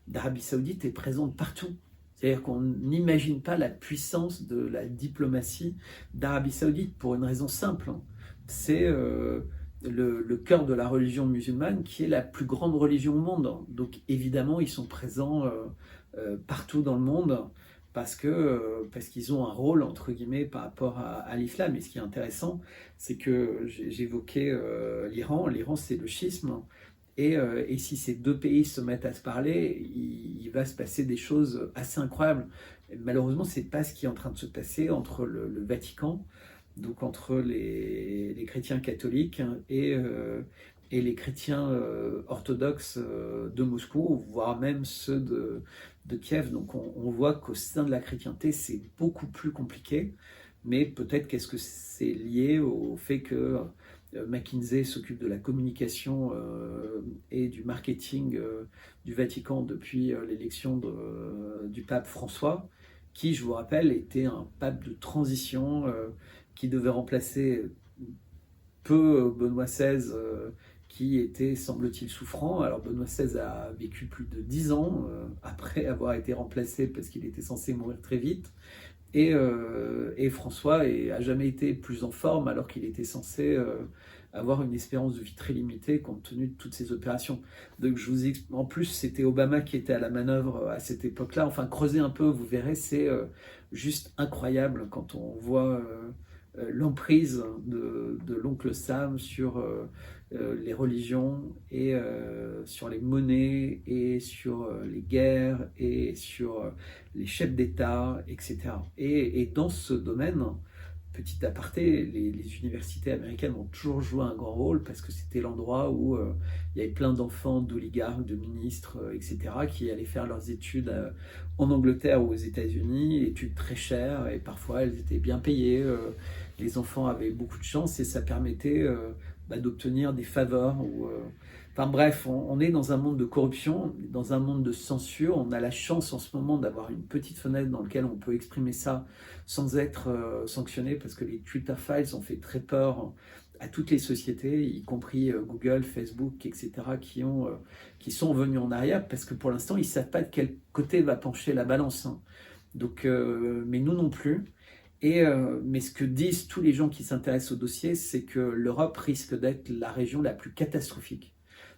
d'Arabie Saoudite est présente partout. C'est-à-dire qu'on n'imagine pas la puissance de la diplomatie d'Arabie Saoudite pour une raison simple. C'est le cœur de la religion musulmane, qui est la plus grande religion au monde. Donc évidemment, ils sont présents partout dans le monde, parce qu'ils ont un rôle, entre guillemets, par rapport à l'islam. Et ce qui est intéressant, c'est que j'évoquais l'Iran. L'Iran, c'est le schisme. Et si ces deux pays se mettent à se parler, il va se passer des choses assez incroyables. Et malheureusement, ce n'est pas ce qui est en train de se passer entre le Vatican, donc entre les chrétiens catholiques et les chrétiens orthodoxes de Moscou, voire même ceux de Kiev. Donc on voit qu'au sein de la chrétienté, c'est beaucoup plus compliqué, mais peut-être qu'est-ce que c'est lié au fait que McKinsey s'occupe de la communication et du marketing du Vatican depuis l'élection du pape François, qui, je vous rappelle, était un pape de transition qui devait remplacer peu Benoît XVI, qui était, semble-t-il, souffrant. Alors Benoît XVI a vécu plus de 10 ans après avoir été remplacé parce qu'il était censé mourir très vite. Et François a jamais été plus en forme alors qu'il était censé avoir une espérance de vie très limitée compte tenu de toutes ces opérations. Donc en plus, c'était Obama qui était à la manœuvre à cette époque-là. Enfin, creusez un peu, vous verrez, c'est juste incroyable quand on voit l'emprise de l'oncle Sam sur les religions et sur les monnaies et sur les guerres et sur les chefs d'État, etc. Et dans ce domaine, petit aparté, les universités américaines ont toujours joué un grand rôle parce que c'était l'endroit où il y avait plein d'enfants d'oligarques, de ministres, etc., qui allaient faire leurs études en Angleterre ou aux États-Unis, études très chères et parfois elles étaient bien payées. Les enfants avaient beaucoup de chance et ça permettait d'obtenir des faveurs. Enfin bref, on est dans un monde de corruption, dans un monde de censure. On a la chance en ce moment d'avoir une petite fenêtre dans laquelle on peut exprimer ça sans être sanctionné, parce que les Twitter Files ont fait très peur à toutes les sociétés, y compris Google, Facebook, etc., qui sont venus en arrière, parce que pour l'instant, ils ne savent pas de quel côté va pencher la balance. Donc, mais nous non plus. Mais ce que disent tous les gens qui s'intéressent au dossier, c'est que l'Europe risque d'être la région la plus catastrophique.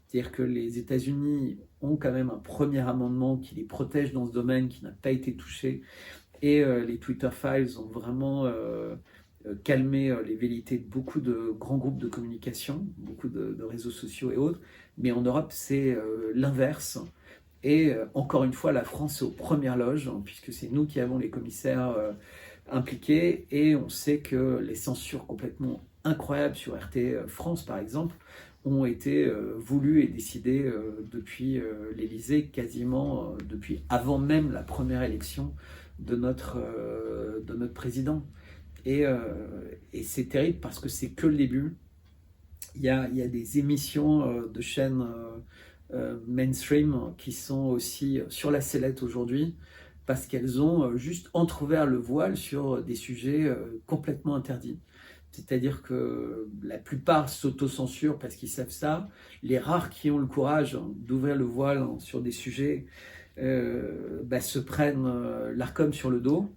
C'est-à-dire que les États-Unis ont quand même un premier amendement qui les protège dans ce domaine, qui n'a pas été touché. Et les Twitter Files ont vraiment calmé les velléités de beaucoup de grands groupes de communication, beaucoup de réseaux sociaux et autres. Mais en Europe, c'est l'inverse. Et encore une fois, la France est aux premières loges, puisque c'est nous qui avons les commissaires impliqués. Et on sait que les censures complètement incroyables sur RT France, par exemple, ont été voulues et décidées depuis l'Élysée, quasiment depuis avant même la première élection de notre président. Et c'est terrible parce que c'est que le début. Il y a des émissions de chaînes mainstream qui sont aussi sur la sellette aujourd'hui parce qu'elles ont juste entrouvert le voile sur des sujets complètement interdits. C'est-à-dire que la plupart s'autocensurent parce qu'ils savent ça. Les rares qui ont le courage d'ouvrir le voile sur des sujets se prennent l'Arcom sur le dos,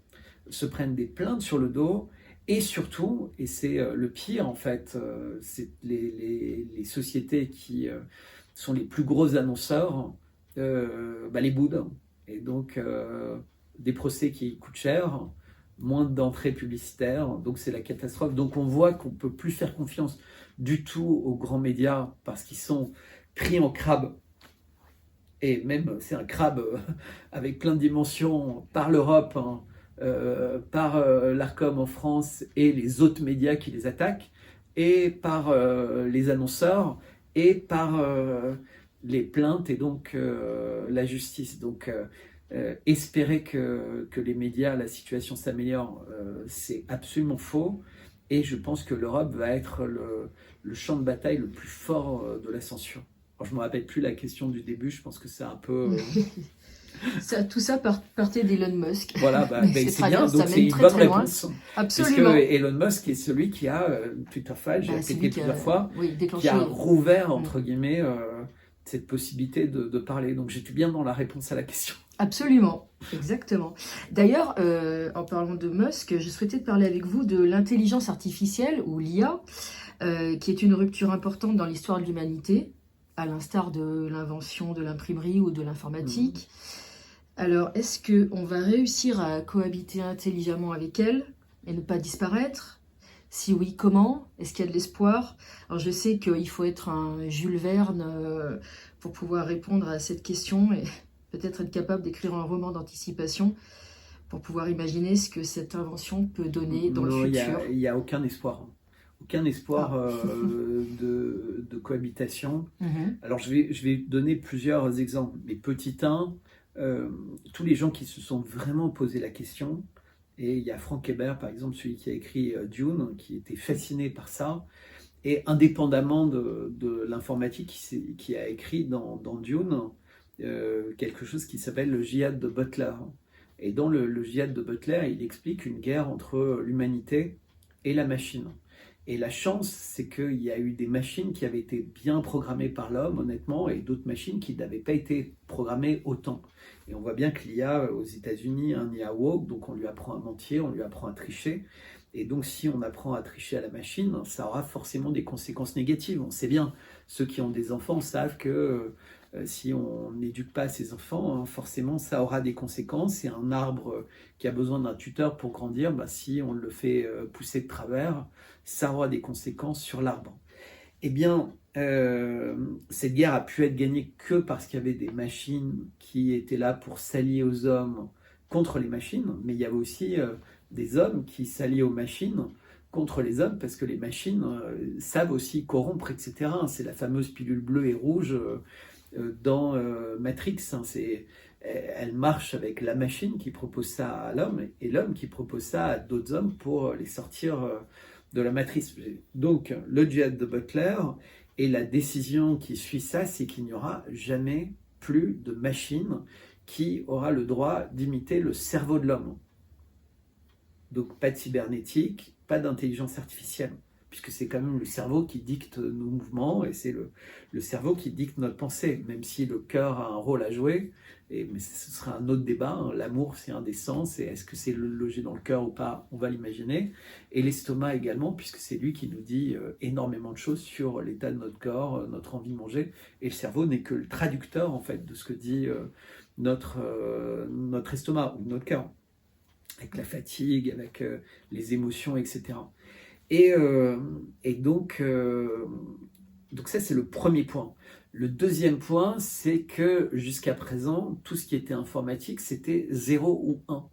se prennent des plaintes sur le dos, et surtout, et c'est le pire en fait, c'est les sociétés qui sont les plus gros annonceurs, les boudent. Et donc, des procès qui coûtent cher, moins d'entrées publicitaires, donc c'est la catastrophe. Donc on voit qu'on ne peut plus faire confiance du tout aux grands médias parce qu'ils sont pris en crabe. Et même, c'est un crabe avec plein de dimensions par l'Europe, par l'Arcom en France et les autres médias qui les attaquent, et par les annonceurs, et par les plaintes et donc la justice. Donc espérer que les médias, la situation s'améliore, c'est absolument faux. Et je pense que l'Europe va être le champ de bataille le plus fort de la censure. Alors, je ne me rappelle plus la question du début, je pense que c'est un peu... Tout ça partait d'Elon Musk. Voilà, c'est bien, donc c'est une bonne réponse. Absolument. Parce que Elon Musk est celui qui a, Twitter Files, j'ai répété plusieurs fois, qui a rouvert, entre guillemets, cette possibilité de parler. Donc j'étais bien dans la réponse à la question. Absolument, exactement. D'ailleurs, en parlant de Musk, je souhaitais parler avec vous de l'intelligence artificielle, ou l'IA, qui est une rupture importante dans l'histoire de l'humanité, à l'instar de l'invention de l'imprimerie ou de l'informatique. Alors, est-ce qu'on va réussir à cohabiter intelligemment avec elle et ne pas disparaître? Si oui, comment? Est-ce qu'il y a de l'espoir? Alors, je sais qu'il faut être un Jules Verne pour pouvoir répondre à cette question et peut-être être capable d'écrire un roman d'anticipation pour pouvoir imaginer ce que cette invention peut donner dans le futur. Il n'y a aucun espoir. Aucun espoir de cohabitation. Alors, je vais donner plusieurs exemples. Mais petit 1, tous les gens qui se sont vraiment posé la question, et il y a Frank Herbert, par exemple, celui qui a écrit Dune, qui était fasciné par ça, et indépendamment de l'informatique, qui a écrit dans Dune quelque chose qui s'appelle le Djihad de Butler. Et dans le Djihad de Butler, il explique une guerre entre l'humanité et la machine. Et la chance, c'est qu'il y a eu des machines qui avaient été bien programmées par l'homme, honnêtement, et d'autres machines qui n'avaient pas été programmées autant. Et on voit bien qu'il y a aux États-Unis un IA woke, donc on lui apprend à mentir, on lui apprend à tricher. Et donc si on apprend à tricher à la machine, ça aura forcément des conséquences négatives. On sait bien, ceux qui ont des enfants savent que si on n'éduque pas ses enfants, hein, forcément ça aura des conséquences. C'est un arbre qui a besoin d'un tuteur pour grandir, bah, si on le fait pousser de travers, ça aura des conséquences sur l'arbre. Eh bien, cette guerre a pu être gagnée que parce qu'il y avait des machines qui étaient là pour s'allier aux hommes contre les machines, mais il y avait aussi des hommes qui s'allient aux machines contre les hommes parce que les machines savent aussi corrompre, etc. C'est la fameuse pilule bleue et rouge dans Matrix. Hein, elle marche avec la machine qui propose ça à l'homme et l'homme qui propose ça à d'autres hommes pour les sortir de la matrice. Donc, le djihad de Butler et la décision qui suit ça, c'est qu'il n'y aura jamais plus de machine qui aura le droit d'imiter le cerveau de l'homme. Donc, pas de cybernétique, pas d'intelligence artificielle, puisque c'est quand même le cerveau qui dicte nos mouvements et c'est le cerveau qui dicte notre pensée, même si le cœur a un rôle à jouer. Mais ce sera un autre débat. Hein. L'amour, c'est un des sens, et est-ce que c'est logé dans le cœur ou pas? On va l'imaginer. Et l'estomac également, puisque c'est lui qui nous dit énormément de choses sur l'état de notre corps, notre envie de manger. Et le cerveau n'est que le traducteur, en fait, de ce que dit notre estomac ou notre cœur, avec la fatigue, avec les émotions, etc. Et donc ça, c'est le premier point. Le deuxième point, c'est que jusqu'à présent, tout ce qui était informatique, c'était 0 ou 1.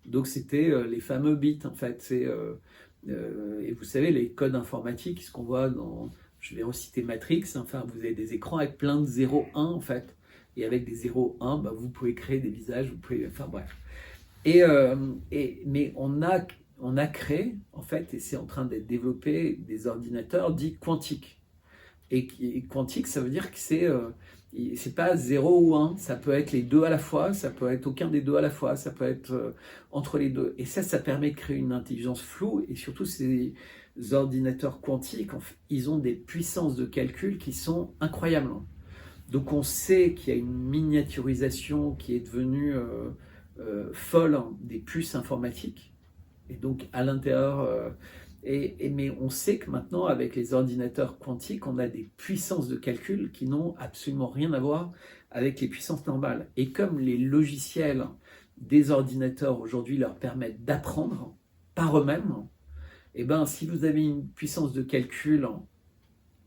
Donc c'était les fameux bits, en fait. Et vous savez, les codes informatiques, ce qu'on voit dans, je vais reciter Matrix, enfin, vous avez des écrans avec plein de 0, 1, en fait. Et avec des 0, 1, bah, vous pouvez créer des visages, vous pouvez, enfin bref. Mais on a créé, en fait, et c'est en train d'être développé, des ordinateurs dits quantiques. Et quantique, ça veut dire que c'est pas 0 ou 1, ça peut être les deux à la fois, ça peut être aucun des deux à la fois, ça peut être entre les deux. Et ça permet de créer une intelligence floue, et surtout ces ordinateurs quantiques, ils ont des puissances de calcul qui sont incroyables. Donc on sait qu'il y a une miniaturisation qui est devenue folle, hein, des puces informatiques, et donc à l'intérieur... mais on sait que maintenant, avec les ordinateurs quantiques, on a des puissances de calcul qui n'ont absolument rien à voir avec les puissances normales. Et comme les logiciels des ordinateurs aujourd'hui leur permettent d'apprendre par eux-mêmes, et ben, si vous avez une puissance de calcul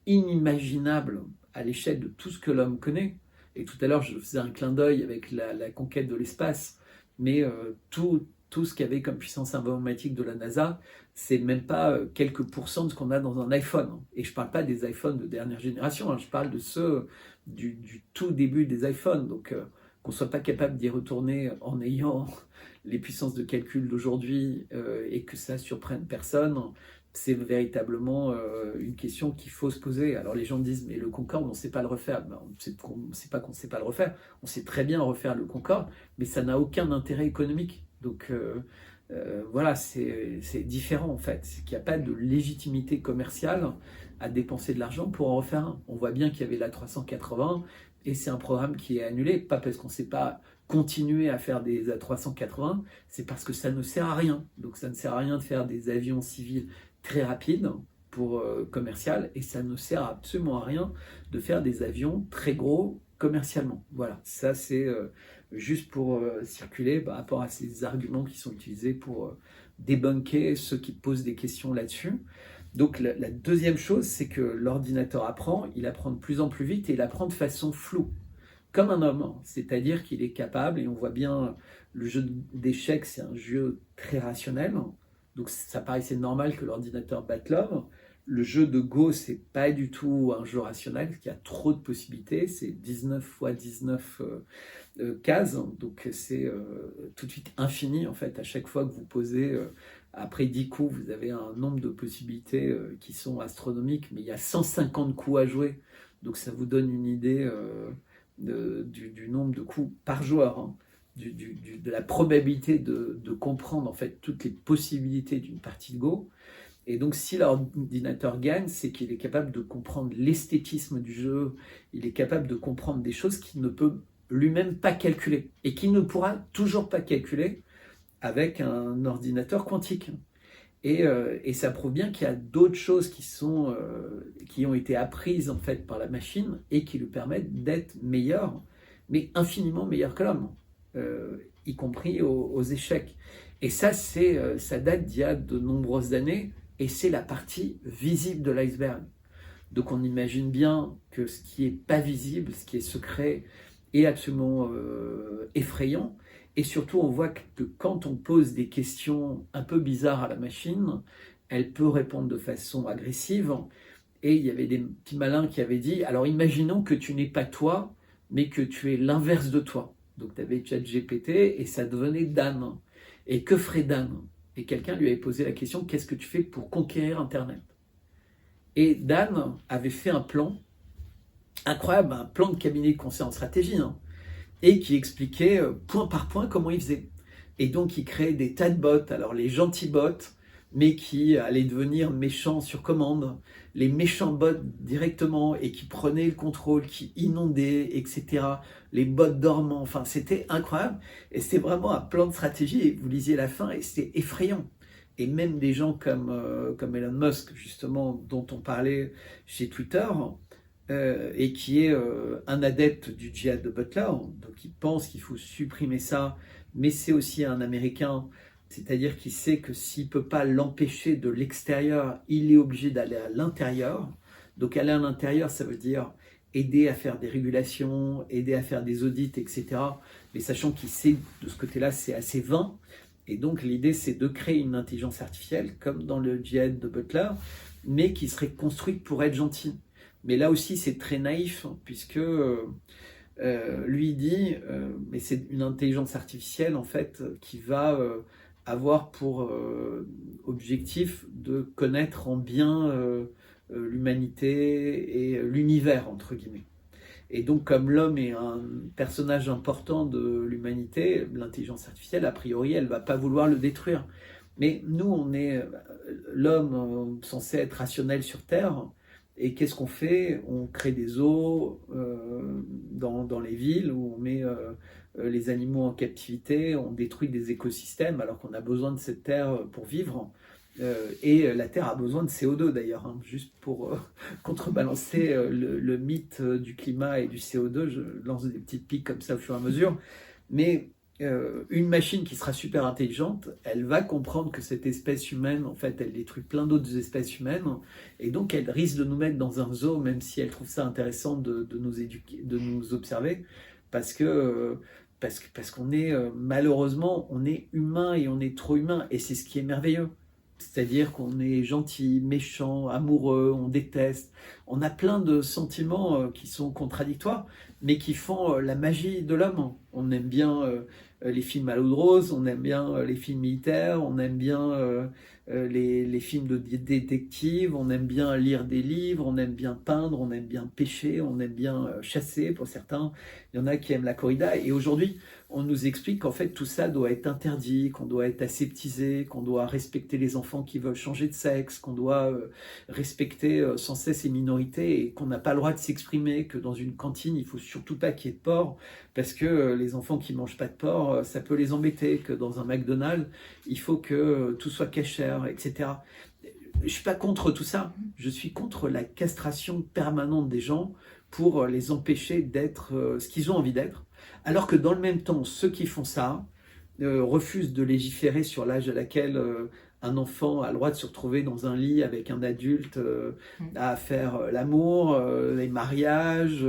inimaginable à l'échelle de tout ce que l'homme connaît, et tout à l'heure je faisais un clin d'œil avec la conquête de l'espace, mais tout ce qu'il y avait comme puissance informatique de la NASA, c'est même pas quelques pourcents de ce qu'on a dans un iPhone. Et je parle pas des iPhones de dernière génération, hein, je parle de ceux du tout début des iPhones. Donc qu'on soit pas capable d'y retourner en ayant les puissances de calcul d'aujourd'hui et que ça surprenne personne, c'est véritablement une question qu'il faut se poser. Alors les gens disent, mais le Concorde, on ne sait pas le refaire. Ben, on ne sait pas qu'on ne sait pas le refaire. On sait très bien refaire le Concorde, mais ça n'a aucun intérêt économique. Donc voilà, c'est différent en fait. C'est qu'il n'y a pas de légitimité commerciale à dépenser de l'argent pour en refaire un. On voit bien qu'il y avait l'A380 et c'est un programme qui est annulé, pas parce qu'on ne sait pas continuer à faire des A380, c'est parce que ça ne sert à rien. Donc ça ne sert à rien de faire des avions civils très rapides pour commercial, et ça ne sert absolument à rien de faire des avions très gros commercialement. Voilà, ça c'est juste pour circuler par rapport à ces arguments qui sont utilisés pour débunker ceux qui posent des questions là-dessus. Donc la deuxième chose, c'est que l'ordinateur apprend, il apprend de plus en plus vite et il apprend de façon floue, comme un homme, c'est-à-dire qu'il est capable, et on voit bien le jeu d'échecs, c'est un jeu très rationnel, donc ça paraissait normal que l'ordinateur batte l'homme. Le jeu de Go, c'est pas du tout un jeu rationnel, parce qu'il y a trop de possibilités, c'est 19 fois 19 cases, donc c'est tout de suite infini en fait. À chaque fois que vous posez, après 10 coups, vous avez un nombre de possibilités qui sont astronomiques, mais il y a 150 coups à jouer, donc ça vous donne une idée du nombre de coups par joueur, hein, de la probabilité de comprendre en fait toutes les possibilités d'une partie de Go. Et donc, si l'ordinateur gagne, c'est qu'il est capable de comprendre l'esthétisme du jeu, il est capable de comprendre des choses qu'il ne peut lui-même pas calculer, et qu'il ne pourra toujours pas calculer avec un ordinateur quantique. Et ça prouve bien qu'il y a d'autres choses qui ont été apprises en fait par la machine et qui lui permettent d'être meilleur, mais infiniment meilleur que l'homme, y compris aux échecs. Et ça, ça date d'il y a de nombreuses années, et c'est la partie visible de l'iceberg. Donc on imagine bien que ce qui n'est pas visible, ce qui est secret, est absolument effrayant. Et surtout, on voit que quand on pose des questions un peu bizarres à la machine, elle peut répondre de façon agressive. Et il y avait des petits malins qui avaient dit, alors imaginons que tu n'es pas toi, mais que tu es l'inverse de toi. Donc tu avais ChatGPT et ça devenait Dan. Et que ferait Dan? Et quelqu'un lui avait posé la question, qu'est-ce que tu fais pour conquérir Internet? Et Dan avait fait un plan incroyable, un plan de cabinet de conseil en stratégie, et qui expliquait point par point comment il faisait. Et donc il créait des tas de bots, alors les gentils bots, mais qui allaient devenir méchants sur commande, les méchants bots directement, et qui prenaient le contrôle, qui inondaient, etc. Les bots dormants, enfin c'était incroyable, et c'était vraiment un plan de stratégie, et vous lisiez la fin, et c'était effrayant. Et même des gens comme Elon Musk, justement, dont on parlait chez Twitter, et qui est un adepte du djihad de Butler, donc il pense qu'il faut supprimer ça, mais c'est aussi un Américain, c'est-à-dire qu'il sait que s'il ne peut pas l'empêcher de l'extérieur, il est obligé d'aller à l'intérieur. Donc aller à l'intérieur, ça veut dire aider à faire des régulations, aider à faire des audits, etc. Mais sachant qu'il sait de ce côté-là, c'est assez vain. Et donc l'idée, c'est de créer une intelligence artificielle, comme dans le djihad de Butler, mais qui serait construite pour être gentille. Mais là aussi, c'est très naïf, puisque lui dit, mais c'est une intelligence artificielle, en fait, qui va avoir pour objectif de connaître en bien l'humanité et l'univers, entre guillemets. Et donc, comme l'homme est un personnage important de l'humanité, l'intelligence artificielle, a priori, elle ne va pas vouloir le détruire. Mais nous, on est l'homme censé être rationnel sur Terre. Et qu'est-ce qu'on fait? On crée des zoos dans les villes où on met les animaux en captivité, on détruit des écosystèmes alors qu'on a besoin de cette terre pour vivre. Et la Terre a besoin de CO2 d'ailleurs, juste pour contrebalancer le mythe du climat et du CO2. Je lance des petites piques comme ça au fur et à mesure. Mais une machine qui sera super intelligente, elle va comprendre que cette espèce humaine, en fait, elle détruit plein d'autres espèces humaines, et donc elle risque de nous mettre dans un zoo, même si elle trouve ça intéressant de nous éduquer, de nous observer, parce qu'on est malheureusement, on est humain et on est trop humain, et c'est ce qui est merveilleux. C'est-à-dire qu'on est gentil, méchant, amoureux, on déteste. On a plein de sentiments qui sont contradictoires, mais qui font la magie de l'homme. On aime bien les films à l'eau de rose, on aime bien les films militaires, on aime bien les films de détectives, on aime bien lire des livres, on aime bien peindre, on aime bien pêcher, on aime bien chasser pour certains. Il y en a qui aiment la corrida. Et aujourd'hui, on nous explique qu'en fait tout ça doit être interdit, qu'on doit être aseptisé, qu'on doit respecter les enfants qui veulent changer de sexe, qu'on doit respecter sans cesse les minorités et qu'on n'a pas le droit de s'exprimer, que dans une cantine il faut surtout pas qu'il y ait de porc parce que les enfants qui mangent pas de porc ça peut les embêter, que dans un McDonald's il faut que tout soit cachère, etc. Je suis pas contre tout ça, je suis contre la castration permanente des gens pour les empêcher d'être ce qu'ils ont envie d'être. Alors que dans le même temps, ceux qui font ça refusent de légiférer sur l'âge à laquelle un enfant a le droit de se retrouver dans un lit avec un adulte à faire l'amour, les mariages,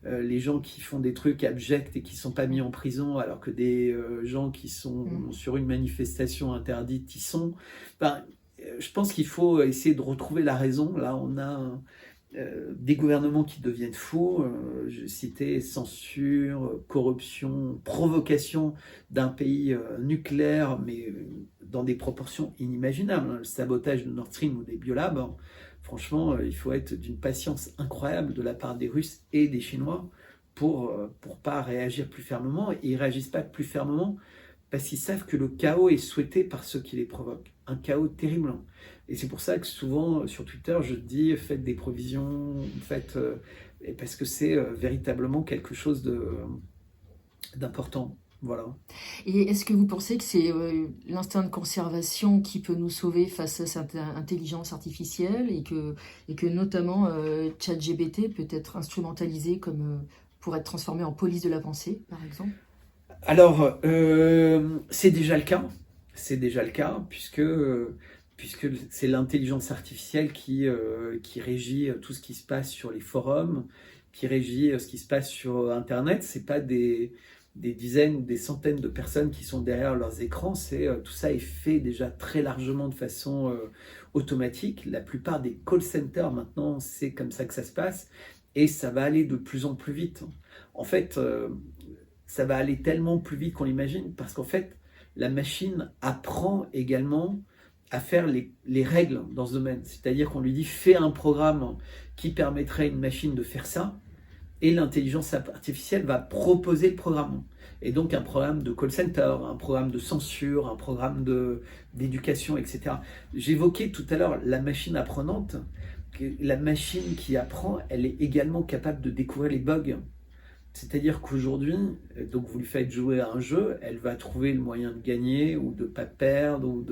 les gens qui font des trucs abjects et qui ne sont pas mis en prison alors que des gens qui sont sur une manifestation interdite y sont. Enfin, je pense qu'il faut essayer de retrouver la raison. Là, on a des gouvernements qui deviennent fous, je citais censure, corruption, provocation d'un pays nucléaire, mais dans des proportions inimaginables. Le sabotage de Nord Stream ou des biolabs, franchement, il faut être d'une patience incroyable de la part des Russes et des Chinois pour pas réagir plus fermement. Et ils ne réagissent pas plus fermement parce qu'ils savent que le chaos est souhaité par ceux qui les provoquent. Un chaos terrible. Et c'est pour ça que souvent, sur Twitter, je dis, faites des provisions, parce que c'est véritablement quelque chose d'important. Voilà. Et est-ce que vous pensez que c'est l'instinct de conservation qui peut nous sauver face à cette intelligence artificielle et que notamment ChatGPT peut être instrumentalisé comme, pour être transformé en police de la pensée, par exemple? Alors, c'est déjà le cas. C'est déjà le cas, puisque c'est l'intelligence artificielle qui régit tout ce qui se passe sur les forums, qui régit ce qui se passe sur Internet. C'est pas des dizaines ou des centaines de personnes qui sont derrière leurs écrans. Tout ça est fait déjà très largement de façon automatique. La plupart des call centers maintenant, c'est comme ça que ça se passe. Et ça va aller de plus en plus vite. En fait, ça va aller tellement plus vite qu'on l'imagine, parce qu'en fait, la machine apprend également à faire les règles dans ce domaine. C'est-à-dire qu'on lui dit, fais un programme qui permettrait à une machine de faire ça, et l'intelligence artificielle va proposer le programme. Et donc un programme de call center, un programme de censure, un programme d'éducation, etc. J'évoquais tout à l'heure la machine apprenante. La machine qui apprend, elle est également capable de découvrir les bugs. C'est-à-dire qu'aujourd'hui, donc vous lui faites jouer à un jeu, elle va trouver le moyen de gagner ou de ne pas perdre.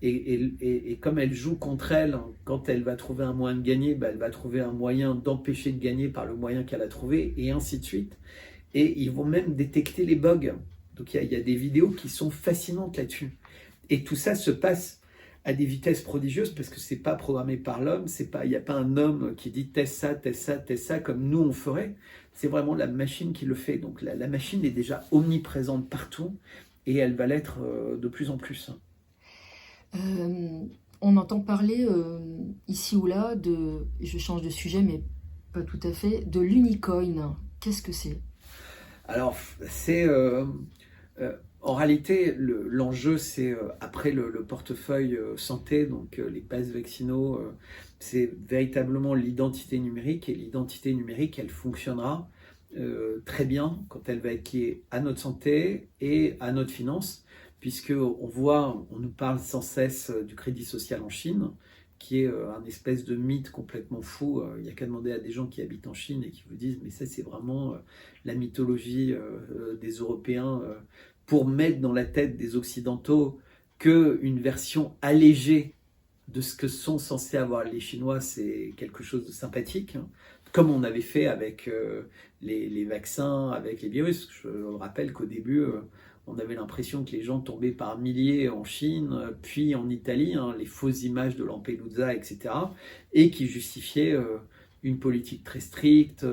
Et comme elle joue contre elle, quand elle va trouver un moyen de gagner, elle va trouver un moyen d'empêcher de gagner par le moyen qu'elle a trouvé, et ainsi de suite. Et ils vont même détecter les bugs. Donc il y a des vidéos qui sont fascinantes là-dessus. Et tout ça se passe à des vitesses prodigieuses, parce que c'est pas programmé par l'homme, il n'y a pas un homme qui dit teste ça, teste ça, teste ça, comme nous on ferait. C'est vraiment la machine qui le fait. Donc la machine est déjà omniprésente partout, et elle va l'être de plus en plus. On entend parler ici ou là je change de sujet mais pas tout à fait, de l'unicoin. Qu'est-ce que c'est? Alors en réalité, l'enjeu, c'est après le portefeuille santé, donc les passes vaccinaux, c'est véritablement l'identité numérique. Et l'identité numérique, elle fonctionnera très bien quand elle va être liée à notre santé et à notre finance, puisque on nous parle sans cesse du crédit social en Chine, qui est un espèce de mythe complètement fou. Il n'y a qu'à demander à des gens qui habitent en Chine et qui vous disent mais ça c'est vraiment la mythologie des Européens, pour mettre dans la tête des Occidentaux qu'une version allégée de ce que sont censés avoir les Chinois, c'est quelque chose de sympathique, hein. Comme on avait fait avec les vaccins, avec les virus. Je rappelle qu'au début, on avait l'impression que les gens tombaient par milliers en Chine, puis en Italie, hein, les fausses images de Lampedusa, etc., et qui justifiaient une politique très stricte,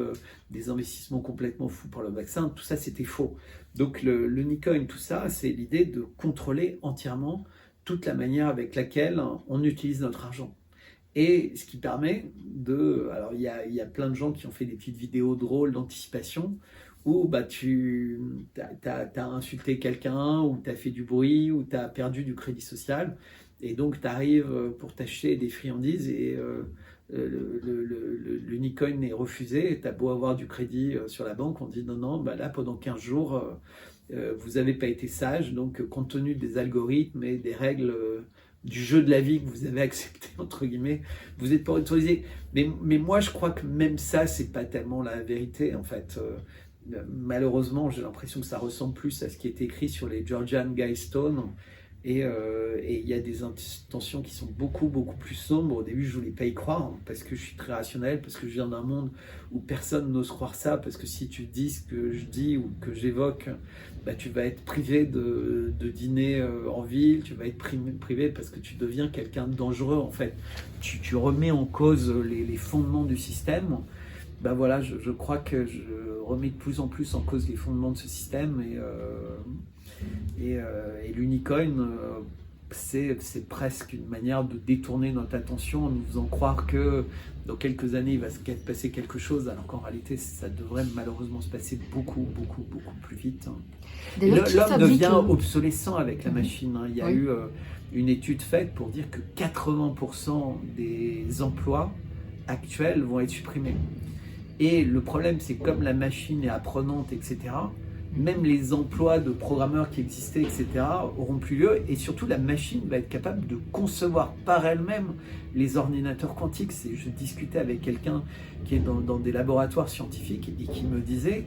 des investissements complètement fous pour le vaccin. Tout ça, c'était faux. Donc l'unicoin, tout ça, c'est l'idée de contrôler entièrement toute la manière avec laquelle on utilise notre argent. Et ce qui permet de... Alors il y a plein de gens qui ont fait des petites vidéos drôles d'anticipation, où tu as insulté quelqu'un, ou tu as fait du bruit, ou tu as perdu du crédit social, et donc tu arrives pour t'acheter des friandises, et l'unicoin est refusé, tu as beau avoir du crédit sur la banque, on dit non, là pendant 15 jours, vous n'avez pas été sage, donc compte tenu des algorithmes et des règles du jeu de la vie que vous avez accepté, entre guillemets, vous n'êtes pas autorisé. Mais moi, je crois que même ça, c'est pas tellement la vérité, en fait. Malheureusement, j'ai l'impression que ça ressemble plus à ce qui est écrit sur les Georgian Guidestones. Et il y a des intentions qui sont beaucoup, beaucoup plus sombres. Au début, je ne voulais pas y croire, hein, parce que je suis très rationnel, parce que je viens d'un monde où personne n'ose croire ça, parce que si tu dis ce que je dis ou que j'évoque, tu vas être privé de dîner en ville, tu vas être privé parce que tu deviens quelqu'un de dangereux, en fait. Tu remets en cause les fondements du système. Voilà, je crois que je remets de plus en plus en cause les fondements de ce système, et l'unicoin, c'est presque une manière de détourner notre attention en nous faisant croire que dans quelques années il va se passer quelque chose, alors qu'en réalité ça devrait malheureusement se passer beaucoup, beaucoup, beaucoup plus vite. L'homme devient obsolescent avec la machine. Il y a eu une étude faite pour dire que 80% des emplois actuels vont être supprimés. Et le problème, c'est que comme la machine est apprenante, etc., même les emplois de programmeurs qui existaient, etc., auront plus lieu, et surtout la machine va être capable de concevoir par elle-même les ordinateurs quantiques. Je discutais avec quelqu'un qui est dans des laboratoires scientifiques et qui me disait,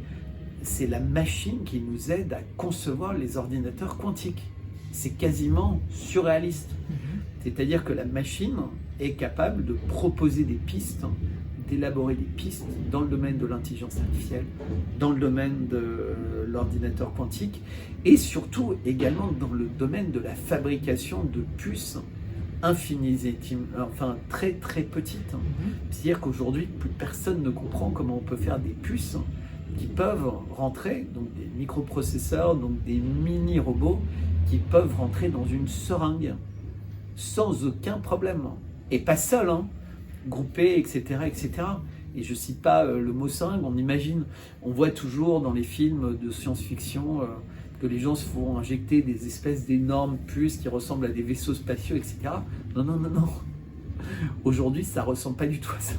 c'est la machine qui nous aide à concevoir les ordinateurs quantiques. C'est quasiment surréaliste. C'est-à-dire que la machine est capable de proposer des pistes, d'élaborer des pistes dans le domaine de l'intelligence artificielle, dans le domaine de l'ordinateur quantique, et surtout également dans le domaine de la fabrication de puces infinisétimes, enfin très très petites. C'est-à-dire qu'aujourd'hui, plus personne ne comprend comment on peut faire des puces qui peuvent rentrer, donc des microprocesseurs, donc des mini-robots qui peuvent rentrer dans une seringue sans aucun problème. Et pas seul, hein, groupés, etc., etc. Et je cite pas le mot seringue, on imagine, on voit toujours dans les films de science-fiction que les gens se font injecter des espèces d'énormes puces qui ressemblent à des vaisseaux spatiaux, etc. Non, non, non, non. Aujourd'hui, ça ressemble pas du tout à ça.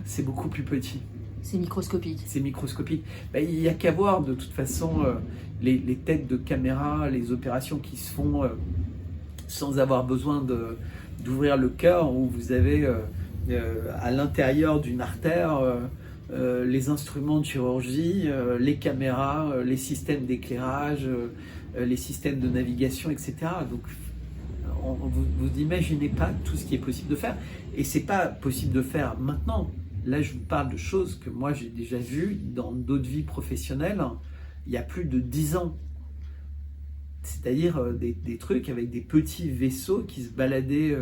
C'est beaucoup plus petit. C'est microscopique. C'est microscopique. Ben, il n'y a qu'à voir de toute façon les têtes de caméra, les opérations qui se font sans avoir besoin d'ouvrir le cœur, où vous avez à l'intérieur d'une artère les instruments de chirurgie, les caméras, les systèmes d'éclairage, les systèmes de navigation, etc. Donc vous n'imaginez pas tout ce qui est possible de faire. Et c'est pas possible de faire maintenant. Là, je vous parle de choses que moi j'ai déjà vues dans d'autres vies professionnelles il y a plus de 10 ans. C'est-à-dire des trucs avec des petits vaisseaux qui se baladaient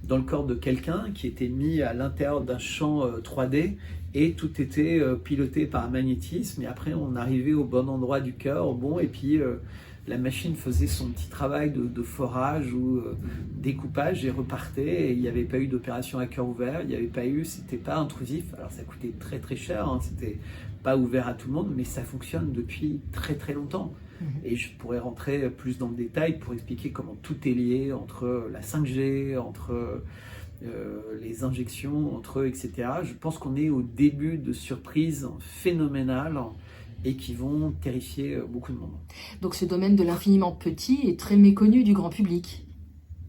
dans le corps de quelqu'un, qui étaient mis à l'intérieur d'un champ 3D, et tout était piloté par un magnétisme, et après on arrivait au bon endroit du cœur, et puis la machine faisait son petit travail de forage ou découpage et repartait, et il n'y avait pas eu d'opération à cœur ouvert, il n'y avait pas eu, c'était pas intrusif, alors ça coûtait très très cher, hein, c'était pas ouvert à tout le monde, mais ça fonctionne depuis très très longtemps. Et je pourrais rentrer plus dans le détail pour expliquer comment tout est lié entre la 5G, entre les injections, entre eux, etc. Je pense qu'on est au début de surprises phénoménales et qui vont terrifier beaucoup de monde. Donc ce domaine de l'infiniment petit est très méconnu du grand public.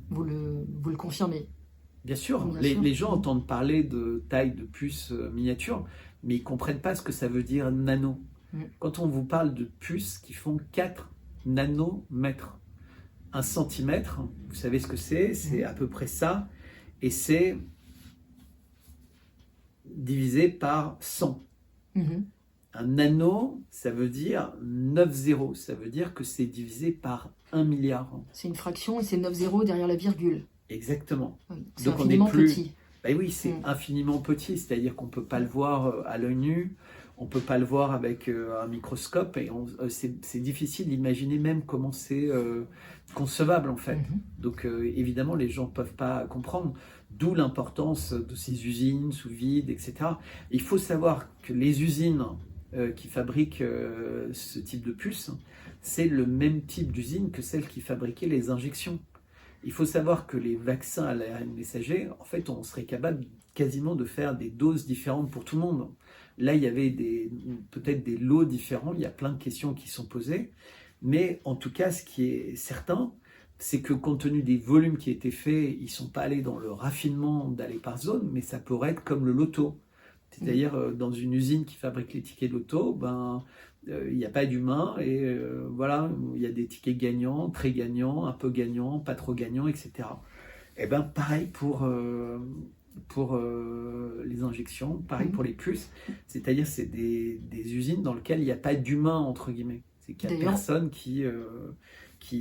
Vous le confirmez? Bien sûr, les gens entendent parler de taille de puce miniature, mais ils ne comprennent pas ce que ça veut dire nano. Quand on vous parle de puces qui font 4 nanomètres, 1 centimètre, vous savez ce que c'est à peu près ça, et c'est divisé par 100. Un nano, ça veut dire 9 zéros, ça veut dire que c'est divisé par 1 milliard. C'est une fraction et c'est 9 zéros derrière la virgule. Exactement. Oui, c'est infiniment petit. Ben oui, c'est infiniment petit, c'est-à-dire qu'on ne peut pas le voir à l'œil nu, on ne peut pas le voir avec un microscope, et c'est difficile d'imaginer même comment c'est concevable en fait. Donc évidemment, les gens ne peuvent pas comprendre, d'où l'importance de ces usines sous vide, etc. Il faut savoir que les usines qui fabriquent ce type de puces, c'est le même type d'usine que celles qui fabriquaient les injections. Il faut savoir que les vaccins à l'ARN messager, en fait, on serait capable quasiment de faire des doses différentes pour tout le monde. Là, il y avait peut-être des lots différents, il y a plein de questions qui sont posées, mais en tout cas, ce qui est certain, c'est que compte tenu des volumes qui étaient faits, ils ne sont pas allés dans le raffinement d'aller par zone, mais ça pourrait être comme le loto. C'est-à-dire, dans une usine qui fabrique les tickets de loto, il n'y a pas d'humain, et voilà, il y a des tickets gagnants, très gagnants, un peu gagnants, pas trop gagnants, etc. Et pareil pour les injections, pareil pour les puces, c'est-à-dire c'est des usines dans lesquelles il n'y a pas d'humain, entre guillemets. C'est qu'il n'y a personne qui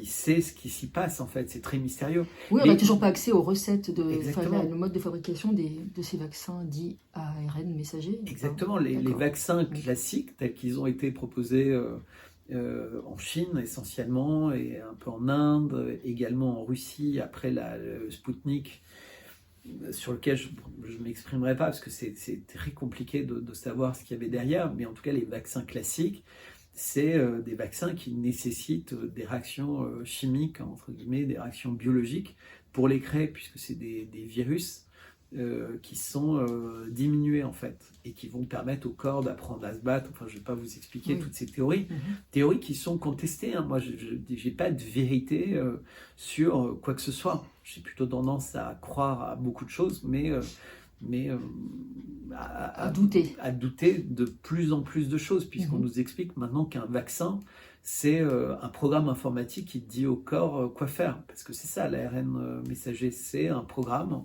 sait ce qui s'y passe, en fait. C'est très mystérieux. Oui, on n'a toujours pas accès aux recettes, le mode de fabrication de ces vaccins dits ARN messagers. Exactement, les vaccins classiques, tels qu'ils ont été proposés en Chine essentiellement, et un peu en Inde, également en Russie, après le Spoutnik, sur lequel je ne m'exprimerai pas, parce que c'est très compliqué de savoir ce qu'il y avait derrière, mais en tout cas, les vaccins classiques, c'est des vaccins qui nécessitent des réactions chimiques, entre guillemets, des réactions biologiques pour les créer, puisque c'est des virus. qui sont diminuées en fait et qui vont permettre au corps d'apprendre à se battre. Enfin, je ne vais pas vous expliquer toutes ces théories, théories qui sont contestées. Hein. Moi, je n'ai pas de vérité sur quoi que ce soit. J'ai plutôt tendance à croire à beaucoup de choses, mais à douter de plus en plus de choses, puisqu'on nous explique maintenant qu'un vaccin, c'est un programme informatique qui dit au corps quoi faire. Parce que c'est ça, l'ARN messager, c'est un programme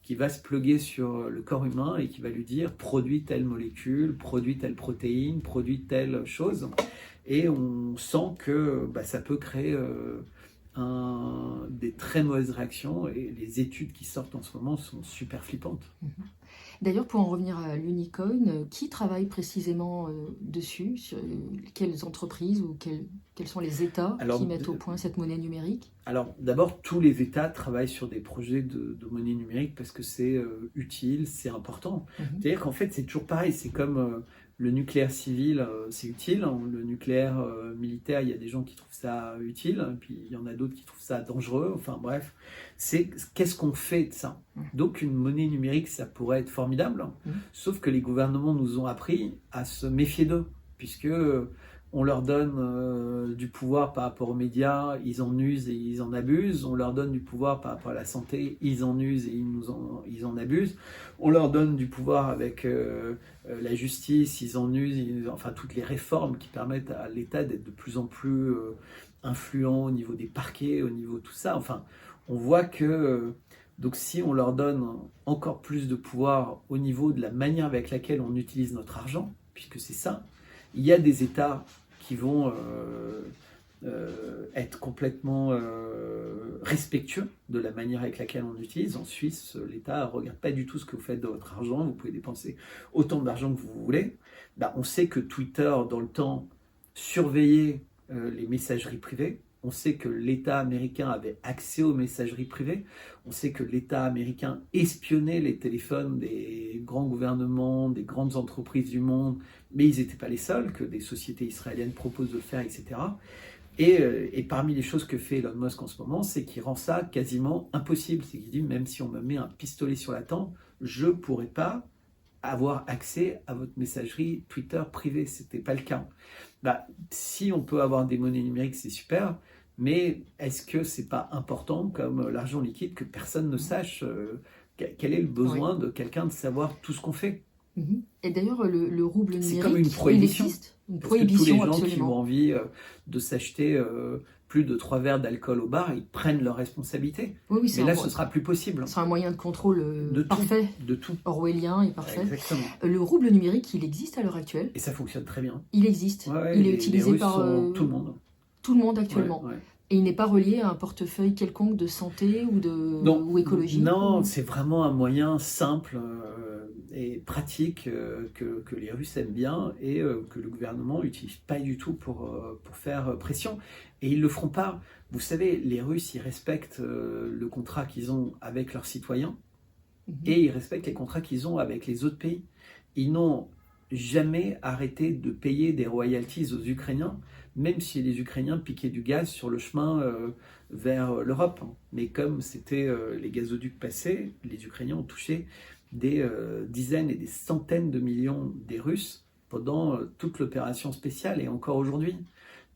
qui va se plugger sur le corps humain et qui va lui dire produit telle molécule, produit telle protéine, produit telle chose. Et on sent que ça peut créer des très mauvaises réactions, et les études qui sortent en ce moment sont super flippantes. D'ailleurs, pour en revenir à l'Unicoin, qui travaille précisément dessus? Sur quelles entreprises ou quels sont les États qui mettent au point cette monnaie numérique? Alors, d'abord, tous les États travaillent sur des projets de monnaie numérique parce que c'est utile, c'est important. C'est-à-dire qu'en fait, c'est toujours pareil. C'est comme le nucléaire civil, c'est utile. Le nucléaire militaire, il y a des gens qui trouvent ça utile, puis il y en a d'autres qui trouvent ça dangereux. Enfin bref, c'est qu'est-ce qu'on fait de ça? Donc, une monnaie numérique, ça pourrait être formidable, sauf que les gouvernements nous ont appris à se méfier d'eux, puisque on leur donne du pouvoir par rapport aux médias, ils en usent et ils en abusent. On leur donne du pouvoir par rapport à la santé, ils en usent et ils en abusent. On leur donne du pouvoir avec la justice, ils en usent. Enfin, toutes les réformes qui permettent à l'État d'être de plus en plus influent au niveau des parquets, au niveau de tout ça. Enfin, on voit que donc si on leur donne encore plus de pouvoir au niveau de la manière avec laquelle on utilise notre argent, puisque c'est ça, il y a des États qui vont être complètement respectueux de la manière avec laquelle on utilise. En Suisse, l'État ne regarde pas du tout ce que vous faites de votre argent. Vous pouvez dépenser autant d'argent que vous voulez. On sait que Twitter, dans le temps, surveillait les messageries privées. On sait que l'État américain avait accès aux messageries privées. On sait que l'État américain espionnait les téléphones des grands gouvernements, des grandes entreprises du monde, mais ils n'étaient pas les seuls, que des sociétés israéliennes proposent de le faire, etc. Et parmi les choses que fait Elon Musk en ce moment, c'est qu'il rend ça quasiment impossible. C'est qu'il dit, même si on me met un pistolet sur la tempe, je ne pourrai pas avoir accès à votre messagerie Twitter privée. Ce n'était pas le cas. Si on peut avoir des monnaies numériques, c'est super, mais est-ce que c'est pas important, comme l'argent liquide, que personne ne sache quel est le besoin de quelqu'un de savoir tout ce qu'on fait? Et d'ailleurs, le rouble numérique, c'est comme une prohibition. Il existe. Une Parce que tous les gens absolument. qui ont envie de s'acheter plus de 3 verres d'alcool au bar, ils prennent leurs responsabilités. Oui, mais là, ce sera plus possible. C'est un moyen de contrôle parfait, de tout. Orwellien et parfait. Exactement. Le rouble numérique, il existe à l'heure actuelle. Et ça fonctionne très bien. Il existe. Il est utilisé par tout le monde. Tout le monde actuellement. Et il n'est pas relié à un portefeuille quelconque de santé ou écologique? Non, c'est vraiment un moyen simple et pratique que les Russes aiment bien et que le gouvernement n'utilise pas du tout pour faire pression. Et ils ne le feront pas. Vous savez, les Russes, ils respectent le contrat qu'ils ont avec leurs citoyens et ils respectent les contrats qu'ils ont avec les autres pays. Ils n'ont jamais arrêté de payer des royalties aux Ukrainiens, même si les Ukrainiens piquaient du gaz sur le chemin vers l'Europe. Mais comme c'était les gazoducs passés, les Ukrainiens ont touché des dizaines et des centaines de millions des Russes pendant toute l'opération spéciale et encore aujourd'hui.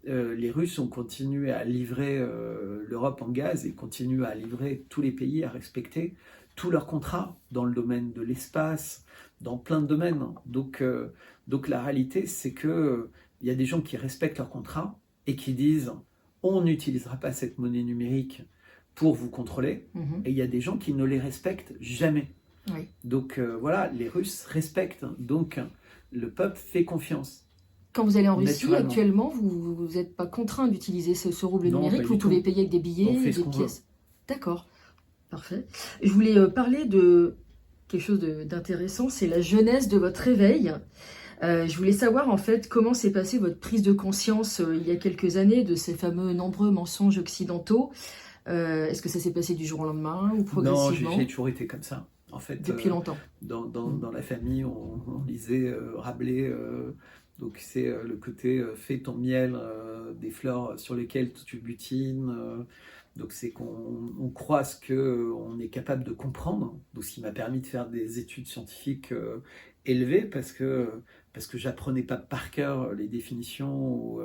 Les Russes ont continué à livrer l'Europe en gaz et continuent à livrer tous les pays à respecter tous leurs contrats dans le domaine de l'espace, dans plein de domaines. Donc la réalité, c'est que il y a des gens qui respectent leurs contrats et qui disent on n'utilisera pas cette monnaie numérique pour vous contrôler. Et il y a des gens qui ne les respectent jamais. Oui. Donc voilà, les Russes respectent. Donc le peuple fait confiance. Quand vous allez en Russie, actuellement, vous n'êtes pas contraint d'utiliser ce rouble numérique. Vous pouvez payer avec des billets, des pièces. D'accord, parfait. Je voulais parler de quelque chose d'intéressant, c'est la jeunesse de votre réveil. Je voulais savoir en fait comment s'est passée votre prise de conscience il y a quelques années de ces fameux nombreux mensonges occidentaux. Est-ce que ça s'est passé du jour au lendemain ou progressivement? Non, j'ai toujours été comme ça. En fait, depuis longtemps. Dans la famille, on lisait Rabelais. Donc c'est le côté fais ton miel des fleurs sur lesquelles tu butines. Donc c'est qu'on croit ce qu'on est capable de comprendre, donc ce qui m'a permis de faire des études scientifiques élevées, parce que j'apprenais pas par cœur les définitions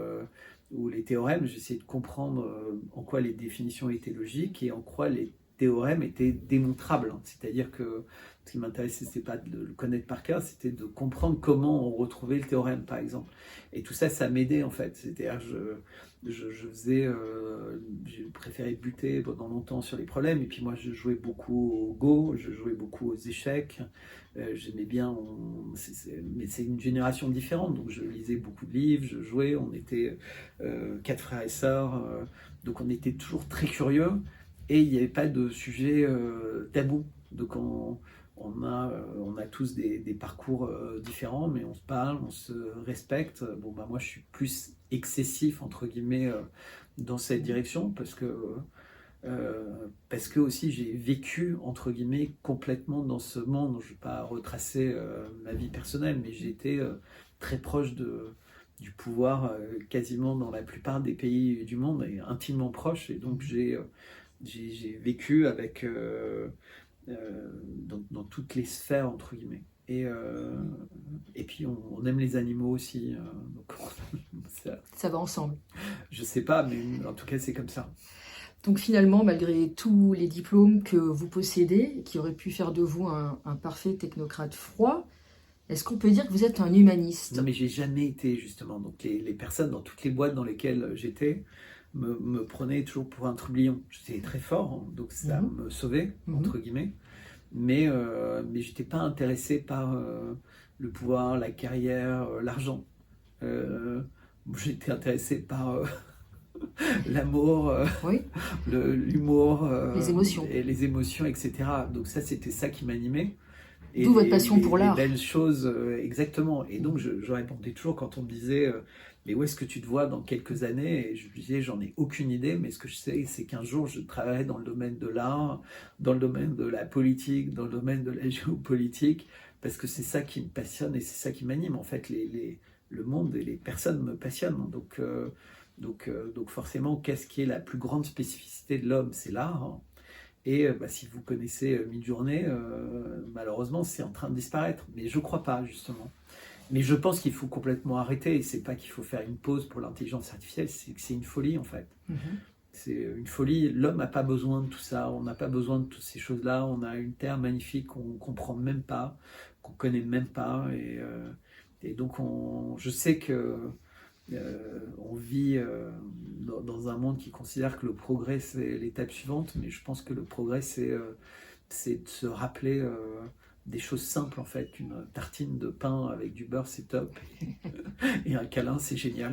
ou les théorèmes, j'essayais de comprendre en quoi les définitions étaient logiques et en quoi les théorèmes étaient démontrables. C'est-à-dire que ce qui m'intéressait, c'était pas de le connaître par cœur, c'était de comprendre comment on retrouvait le théorème, par exemple. Et tout ça, ça m'aidait en fait. C'est-à-dire, j'ai préféré buter pendant longtemps sur les problèmes. Et puis moi, je jouais beaucoup au Go, je jouais beaucoup aux échecs. J'aimais bien, mais c'est une génération différente. Donc je lisais beaucoup de livres, je jouais. On était 4 frères et sœurs, donc on était toujours très curieux. Et il n'y avait pas de sujet tabou. Donc on a tous des parcours différents, mais on se parle, on se respecte. Bon, bah, moi, je suis plus excessif, entre guillemets, dans cette direction, parce que aussi j'ai vécu, entre guillemets, complètement dans ce monde. Je ne vais pas retracer ma vie personnelle, mais j'ai été très proche du pouvoir, quasiment dans la plupart des pays du monde, et intimement proche. Et donc, j'ai vécu avec... dans toutes les sphères, entre guillemets. Et puis on aime les animaux aussi. Donc Ça va ensemble. Je sais pas, mais en tout cas c'est comme ça. Donc finalement, malgré tous les diplômes que vous possédez, qui auraient pu faire de vous un parfait technocrate froid, est-ce qu'on peut dire que vous êtes un humaniste? Non, mais j'ai jamais été, justement. Donc les personnes dans toutes les boîtes dans lesquelles j'étais me prenaient toujours pour un trublion. J'étais très fort, hein, donc ça me sauvait, entre guillemets. Mais j'étais pas intéressé par le pouvoir, la carrière, l'argent. J'étais intéressé par l'amour, oui. l'humour, les émotions. Et les émotions, etc. Donc ça, c'était ça qui m'animait. D'où votre passion pour l'art. Les belles choses, exactement. Et donc, je répondais toujours quand on me disait mais où est-ce que tu te vois dans quelques années? Et je disais, j'en ai aucune idée, mais ce que je sais, c'est qu'un jour, je travaillerai dans le domaine de l'art, dans le domaine de la politique, dans le domaine de la géopolitique, parce que c'est ça qui me passionne et c'est ça qui m'anime. En fait, le monde et les personnes me passionnent. Donc forcément, qu'est-ce qui est la plus grande spécificité de l'homme? C'est l'art. Hein. Et si vous connaissez Midjourney, malheureusement, c'est en train de disparaître. Mais je ne crois pas, justement. Mais je pense qu'il faut complètement arrêter. Et ce n'est pas qu'il faut faire une pause pour l'intelligence artificielle, c'est que c'est une folie, en fait. C'est une folie. L'homme n'a pas besoin de tout ça. On n'a pas besoin de toutes ces choses-là. On a une terre magnifique qu'on ne comprend même pas, qu'on ne connaît même pas. Et donc, je sais que... on vit dans un monde qui considère que le progrès c'est l'étape suivante, mais je pense que le progrès c'est de se rappeler des choses simples en fait. Une tartine de pain avec du beurre c'est top et un câlin c'est génial.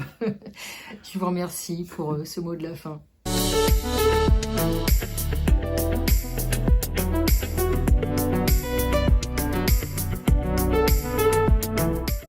Je vous remercie pour ce mot de la fin.